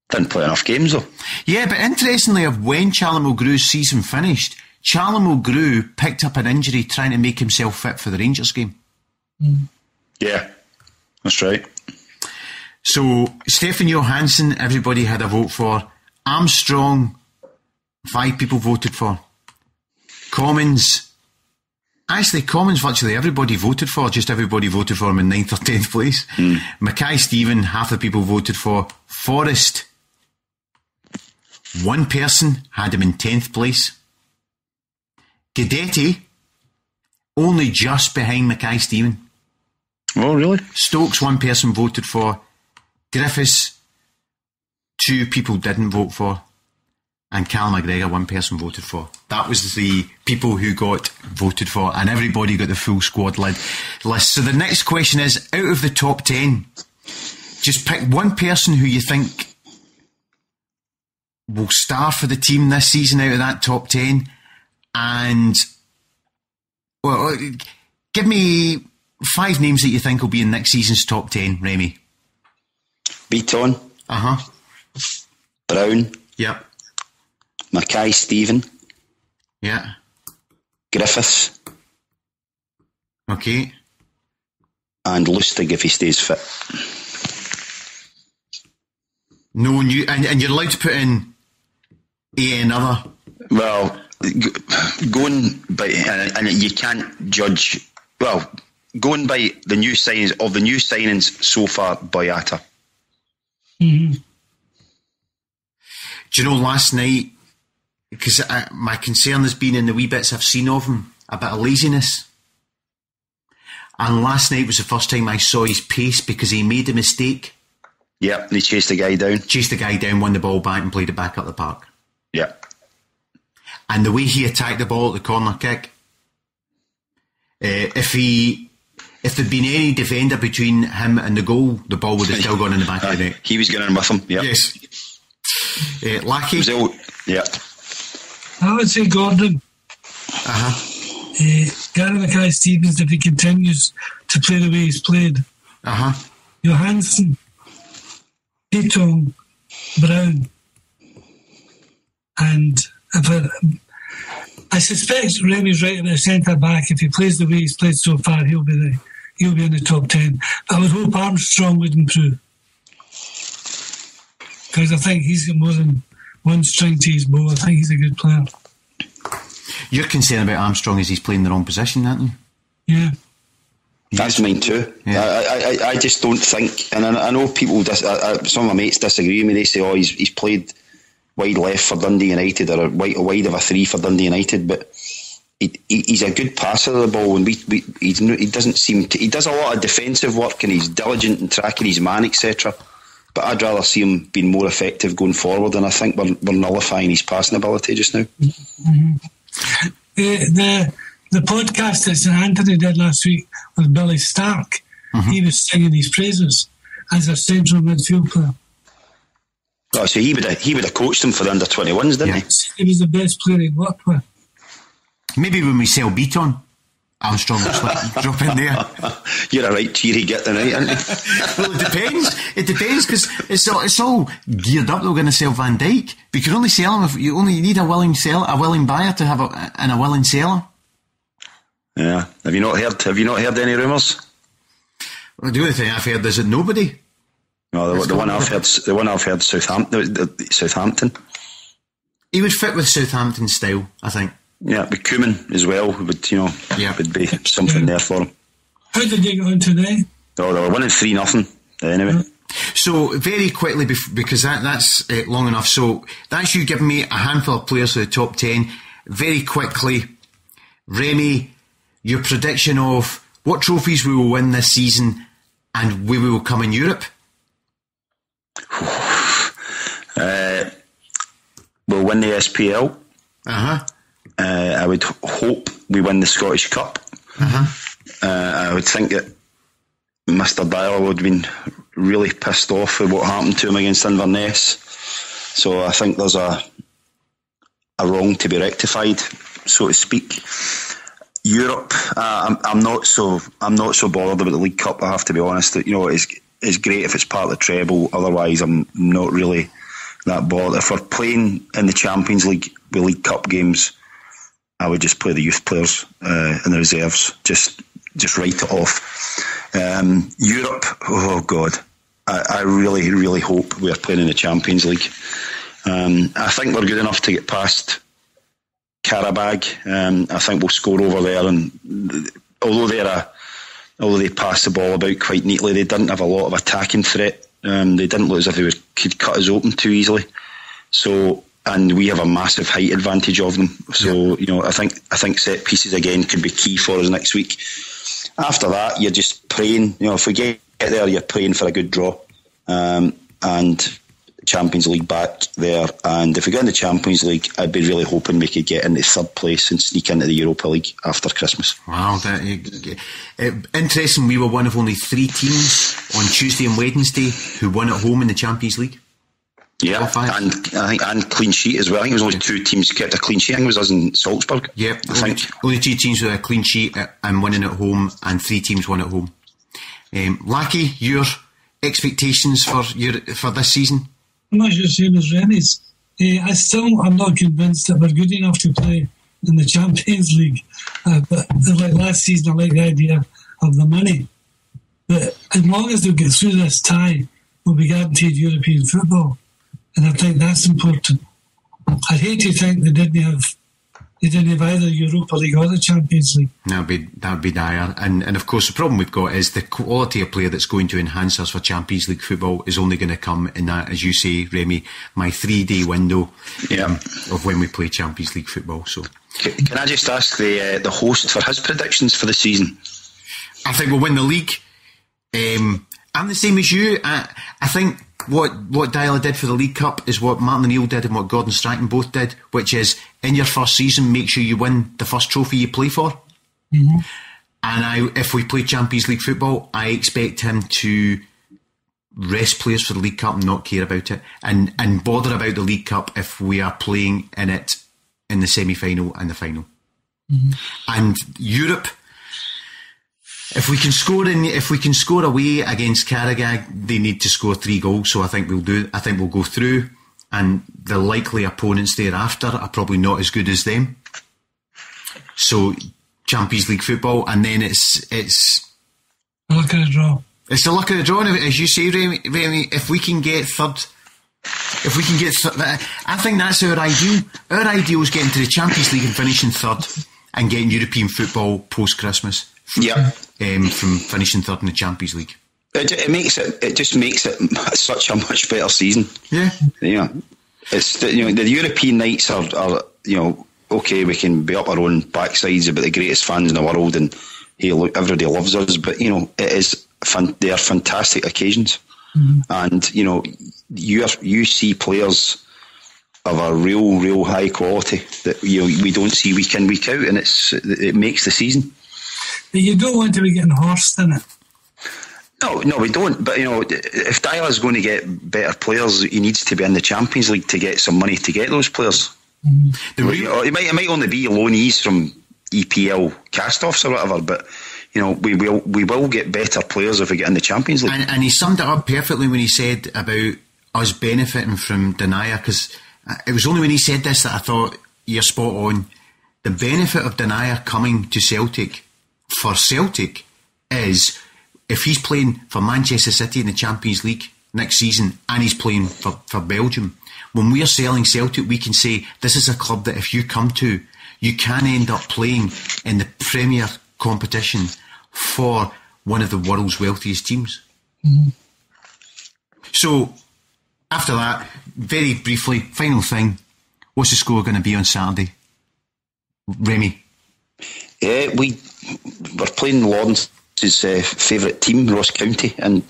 [SPEAKER 4] Didn't play enough games though.
[SPEAKER 1] Yeah, but interestingly, of when Charlie Mulgrew's season finished, Charlie Mulgrew picked up an injury trying to make himself fit for the Rangers game.
[SPEAKER 4] Yeah, that's right.
[SPEAKER 1] So, Stefan Johansson, everybody had a vote for. Armstrong, 5 people voted for. Commons, actually Commons virtually everybody voted for, just everybody voted for him in 9th or 10th place. Mackay-Stevens, half the people voted for. Forrest, one person had him in 10th place. Guidetti, only just behind Mackay-Stevens.
[SPEAKER 4] Oh, really?
[SPEAKER 1] Stokes, one person voted for. Griffiths, 2 people didn't vote for. And Callum McGregor, one person voted for. That was the people who got voted for, and everybody got the full squad list. So the next question is, out of the top 10, just pick one person who you think will star for the team this season out of that top 10? And, well, give me 5 names that you think will be in next season's top 10, Remy.
[SPEAKER 4] Beaton. Brown.
[SPEAKER 1] Yep.
[SPEAKER 4] Mackay-Steven.
[SPEAKER 1] Yeah.
[SPEAKER 4] Griffiths.
[SPEAKER 1] Okay.
[SPEAKER 4] And Lustig if he stays fit.
[SPEAKER 1] No new, and you're allowed to put in another.
[SPEAKER 4] Well, going by, and you can't judge. Well, going by the new signings so far, Boyata.
[SPEAKER 3] Mm-hmm.
[SPEAKER 1] Do you know, last night, because my concern has been in the wee bits I've seen of him, a bit of laziness. And last night was the first time I saw his pace because he made a mistake.
[SPEAKER 4] Yeah, he chased the guy down.
[SPEAKER 1] Won the ball back and played it back up the park.
[SPEAKER 4] Yeah.
[SPEAKER 1] And the way he attacked the ball at the corner kick, if there'd been any defender between him and the goal, the ball would have still gone in the back of the net.
[SPEAKER 4] He was going in with him, yeah.
[SPEAKER 1] Yes. Lackey?
[SPEAKER 4] Yeah.
[SPEAKER 3] I would say Gordon. Gary Mackay-Stevens, if he continues to play the way he's played. Johansson, Beaton, Brown, and I suspect Remy's right about centre back. If he plays the way he's played so far, he'll be in the top 10. I would hope Armstrong would improve, because I think he's got more than one string to his bow. I think he's a good player.
[SPEAKER 1] You're concerned about Armstrong as he's playing the wrong position, aren't you?
[SPEAKER 3] Yeah.
[SPEAKER 4] That's mine too. Yeah. I just don't think, and I know people, some of my mates disagree with me. They say, oh, he's played wide left for Dundee United, or wide of a 3 for Dundee United, but he's a good passer of the ball, and he doesn't seem to, he does a lot of defensive work, and he's diligent in tracking his man, etc. But I'd rather see him being more effective going forward, and I think we're nullifying his passing ability just now.
[SPEAKER 3] Mm-hmm. The podcast that St Anthony did last week with Billy Stark, he was singing his praises as a central midfield player.
[SPEAKER 4] Oh, so he would have coached him for the under-21s, didn't he?
[SPEAKER 3] He was the best player he'd worked with.
[SPEAKER 1] Maybe when we sell Beaton, Armstrong will drop in there.
[SPEAKER 4] You're a right cheery git tonight, aren't you?
[SPEAKER 1] Well, it depends. It depends, because it's all geared up that we're going to sell Van Dijk. We can only sell him if you only need a willing buyer to have and a willing seller.
[SPEAKER 4] Yeah. Have you not heard any rumours?
[SPEAKER 1] Well, the only thing I've heard is that nobody.
[SPEAKER 4] No, the one I've heard, Southampton.
[SPEAKER 1] He would fit with Southampton's style, I think.
[SPEAKER 4] Yeah, but Koeman as well would be something there for him.
[SPEAKER 3] How did they get on today?
[SPEAKER 4] Oh, they were winning 3-0 anyway.
[SPEAKER 1] So very quickly, because that's long enough. So that's you giving me a handful of players for the top 10. Very quickly, Remy, your prediction of what trophies we will win this season and where we will come in Europe.
[SPEAKER 4] We'll win the SPL. I would hope we win the Scottish Cup. I would think that Mr. Dial would have been really pissed off with what happened to him against Inverness. So I think there's a wrong to be rectified, so to speak. Europe, I'm not so bothered about the League Cup. I have to be honest. It's great if it's part of the treble. Otherwise, I'm not really that bothered. If we're playing in the Champions League with League Cup games, I would just play the youth players and the reserves. Just write it off. Europe, oh God, I really, really hope we're playing in the Champions League. I think we're good enough to get past Karabag. I think we'll score over there, and although they passed the ball about quite neatly, they didn't have a lot of attacking threat. They didn't look as if they could cut us open too easily. So, and we have a massive height advantage of them. So, I think set pieces again could be key for us next week. After that, you're just praying. If we get there, you're praying for a good draw, and Champions League back there. And if we get in the Champions League, I'd be really hoping we could get into third place and sneak into the Europa League after Christmas. Wow,
[SPEAKER 1] interesting. We were one of only 3 teams on Tuesday and Wednesday who won at home in the Champions League.
[SPEAKER 4] Yeah, and clean sheet as well. I think it was only 2 teams kept a clean sheet. I think it was us in Salzburg.
[SPEAKER 1] Yep, only 2 teams with a clean sheet and winning at home, and 3 teams won at home. Lackey, your expectations for this season?
[SPEAKER 3] I'm not the same as Remy's. I'm not convinced that we're good enough to play in the Champions League. But like last season, I like the idea of the money. But as long as they get through this tie, we'll be guaranteed European football. And I think that's important. I'd hate to think they didn't have either Europa League or the Champions League.
[SPEAKER 1] That would be dire. And of course, the problem we've got is the quality of player that's going to enhance us for Champions League football is only going to come in that, as you say, Remy, my 3-day window of when we play Champions League football. So,
[SPEAKER 4] can I just ask the host for his predictions for the season?
[SPEAKER 1] I think we'll win the league. I'm the same as you. I think what Diala did for the League Cup is what Martin O'Neill did and what Gordon Strachan both did, which is in your first season, make sure you win the first trophy you play for. Mm-hmm. And if we play Champions League football, I expect him to rest players for the League Cup and not care about it, and bother about the League Cup if we are playing in it in the semi-final and the final. Mm-hmm. And Europe, if we can score away against Karagag, they need to score 3 goals. So I think we'll go through, and the likely opponents thereafter are probably not as good as them. So Champions League football, and then it's
[SPEAKER 3] luck of the draw.
[SPEAKER 1] It's the luck of the draw, as you say, Remy. If we can get third, I think that's our ideal. Our ideal is getting to the Champions League and finishing third, and getting European football post Christmas.
[SPEAKER 4] Yeah.
[SPEAKER 1] From finishing third in the Champions League.
[SPEAKER 4] It just makes it such a much better season.
[SPEAKER 1] Yeah.
[SPEAKER 4] Yeah. It's the European nights are okay, we can be up our own backsides about the greatest fans in the world, and hey, look, everybody loves us, but they are fantastic occasions. Mm-hmm. And you see players of a real high quality that we don't see week in, week out, and it makes the season.
[SPEAKER 3] But you don't want to be getting horsed in it.
[SPEAKER 4] No, we don't. But if Dyla's going to get better players, he needs to be in the Champions League to get some money to get those players. Mm-hmm. It might only be loanees from EPL cast-offs or whatever, but we will get better players if we get in the Champions League. And
[SPEAKER 1] he summed it up perfectly when he said about us benefiting from Denayer, because it was only when he said this that I thought, you're spot on. The benefit of Denayer coming to Celtic for Celtic is if he's playing for Manchester City in the Champions League next season and he's playing for Belgium, when we're selling Celtic, we can say this is a club that if you come to, you can end up playing in the Premier competition for one of the world's wealthiest teams. Mm-hmm. So after that, very briefly, final thing, what's the score going to be on Saturday? Remy?
[SPEAKER 4] Yeah, we're playing Lawrence's favourite team, Ross County, and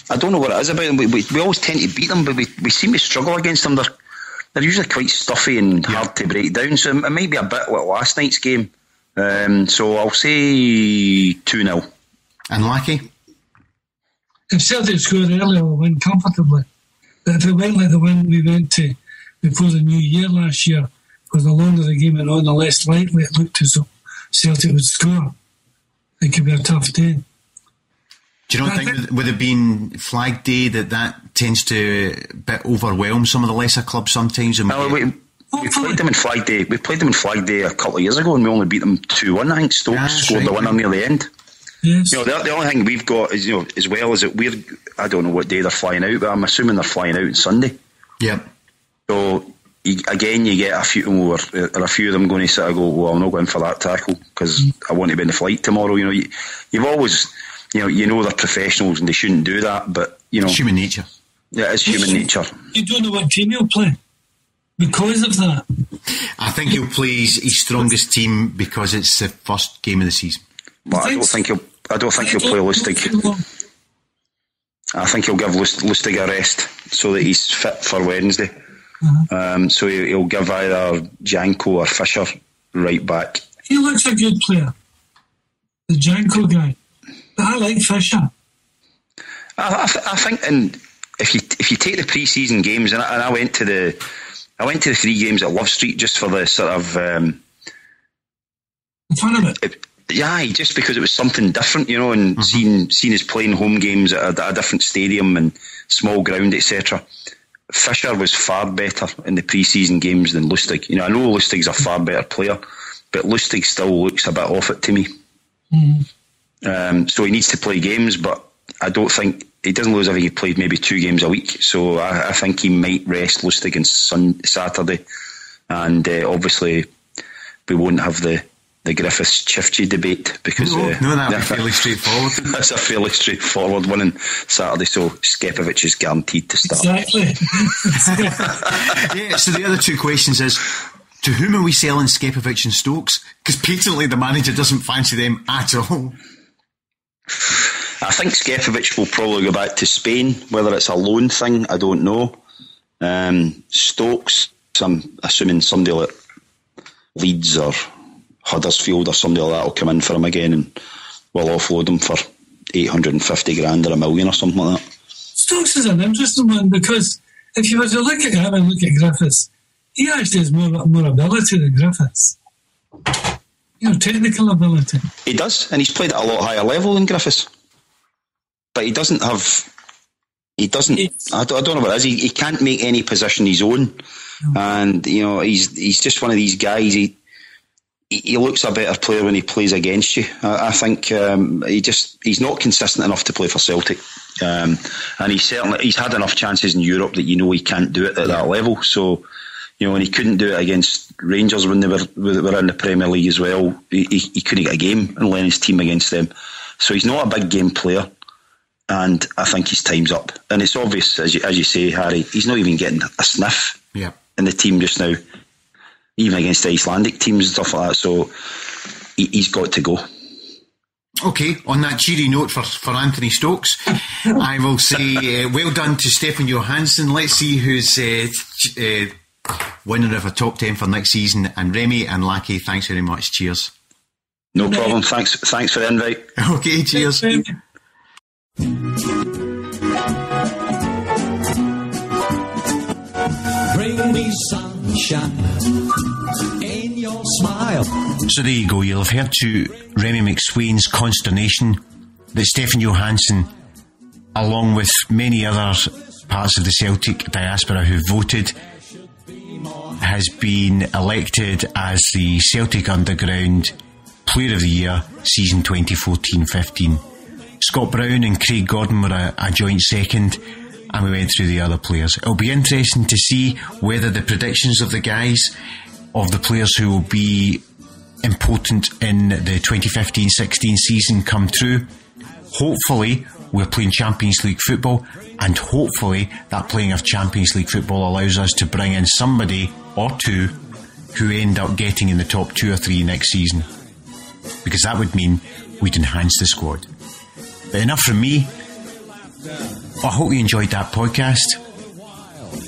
[SPEAKER 4] I don't know what it is about them. We always tend to beat them, but we seem to struggle against them. They're usually quite stuffy and hard to break down, so it might be a bit like last night's game. So I'll say 2-0.
[SPEAKER 1] And Lackey?
[SPEAKER 3] If Celtic scored earlier, we'll win comfortably. But if it went like the win we went to before the new year last year, because the longer the game went on, the less likely it looked as though Celtic would score. It could be a tough day.
[SPEAKER 4] Do you not think with it being Flag Day that tends to a bit overwhelm some of the lesser clubs sometimes? And we played them in Flag Day. We played them in Flag Day a couple of years ago, and we only beat them 2-1. I think Stoke scored the winner near the end.
[SPEAKER 3] Yes.
[SPEAKER 4] The only thing we've got is as well as I don't know what day they're flying out, but I'm assuming they're flying out on Sunday.
[SPEAKER 1] Yep.
[SPEAKER 4] So again, you get a few of them going to sort of go, well, I'm not going for that tackle because I want to be in the flight tomorrow. You've always, they're professionals and they shouldn't do that, but
[SPEAKER 1] it's human nature.
[SPEAKER 4] Yeah, it's human nature.
[SPEAKER 3] You don't know what team he'll play because of that.
[SPEAKER 1] I think he'll play his strongest team because it's the first game of the season.
[SPEAKER 4] Well, I don't think he'll play Lustig. I think he'll give Lustig a rest so that he's fit for Wednesday. Uh-huh. So he'll give either Janko or Fisher right back.
[SPEAKER 3] He looks a good player, the Janko guy. But I like Fisher.
[SPEAKER 4] I think, and if you take the pre-season games, and I went to the 3 games at Love Street just for the sort of
[SPEAKER 3] fun of it.
[SPEAKER 4] Yeah, just because it was something different, you know, and seeing us playing home games at a different stadium and small ground, etc. Fisher was far better in the pre-season games than Lustig. You know, I know Lustig's a far better player, but Lustig still looks a bit off it to me. So he needs to play games, but I don't think he doesn't lose if he played maybe 2 games a week. So I think he might rest Lustig on Saturday, and obviously we won't have the Griffiths Chifchi debate because
[SPEAKER 1] that'd be fairly straightforward.
[SPEAKER 4] That's a fairly straightforward one on Saturday, so Skepovic is guaranteed to start.
[SPEAKER 3] Exactly.
[SPEAKER 1] Yeah, so the other 2 questions is, to whom are we selling Skepovic and Stokes? Because patently the manager doesn't fancy them at all.
[SPEAKER 4] I think Skepovic will probably go back to Spain. Whether it's a loan thing, I don't know. Stokes, I'm assuming somebody like Leeds or Huddersfield or somebody like that will come in for him again, and we'll offload him for 850 grand or $1 million or something like that.
[SPEAKER 3] Stokes is an interesting one, because if you were to look at him and look at Griffiths, he actually has more ability than Griffiths. You know, technical ability.
[SPEAKER 4] He does, and he's played at a lot higher level than Griffiths. But he doesn't have... I don't know what it is. He can't make any position his own. No. And, you know, he's just one of these guys. He looks a better player when he plays against you. I think he's not consistent enough to play for Celtic. And he's had enough chances in Europe that you know he can't do it at that level. So, you know, when he couldn't do it against Rangers when they were in the Premier League as well, he couldn't get a game and lend his team against them. So he's not a big game player, and I think his time's up. And it's obvious, as you say, Harry, he's not even getting a sniff in the team just now, even against the Icelandic teams and stuff like that. So he's got to go.
[SPEAKER 1] Okay, on that cheery note for Anthony Stokes, I will say well done to Stefan Johansson. Let's see who's winner of a top 10 for next season. And Remy and Lackey, thanks very much. Cheers.
[SPEAKER 4] No problem. Thanks for the invite.
[SPEAKER 1] Okay, cheers.
[SPEAKER 2] Bring me sunshine in your smile.
[SPEAKER 1] So there you go. You'll have heard to Remy McSwain's consternation that Stefan Johansson, along with many other parts of the Celtic diaspora who voted, has been elected as the Celtic Underground Player of the Year season 2014-15. Scott Brown and Craig Gordon were a joint second, and we went through the other players. It'll be interesting to see whether the predictions of the guys, of the players who will be important in the 2015-16 season, come true. Hopefully we're playing Champions League football, and hopefully that playing of Champions League football allows us to bring in somebody or two who end up getting in the top 2 or 3 next season, because that would mean we'd enhance the squad. But enough from me. I hope you enjoyed that podcast.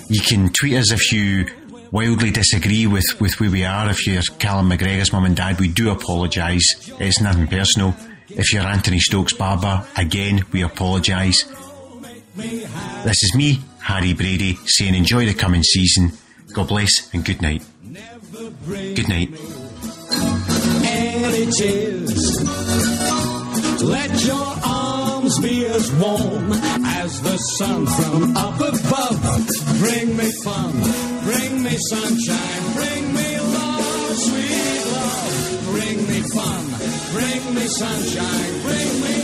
[SPEAKER 1] You can tweet us if you wildly disagree with where we are. If you're Callum McGregor's mum and dad, we do apologise. It's nothing personal. If you're Anthony Stokes' barber, again, we apologise. This is me, Harry Brady, saying enjoy the coming season. God bless and good night. Good night.
[SPEAKER 2] And it is. Let your arms be as warm as the sun from up above. Bring me fun, bring me sunshine, bring me love, sweet love. Bring me fun, bring me sunshine, bring me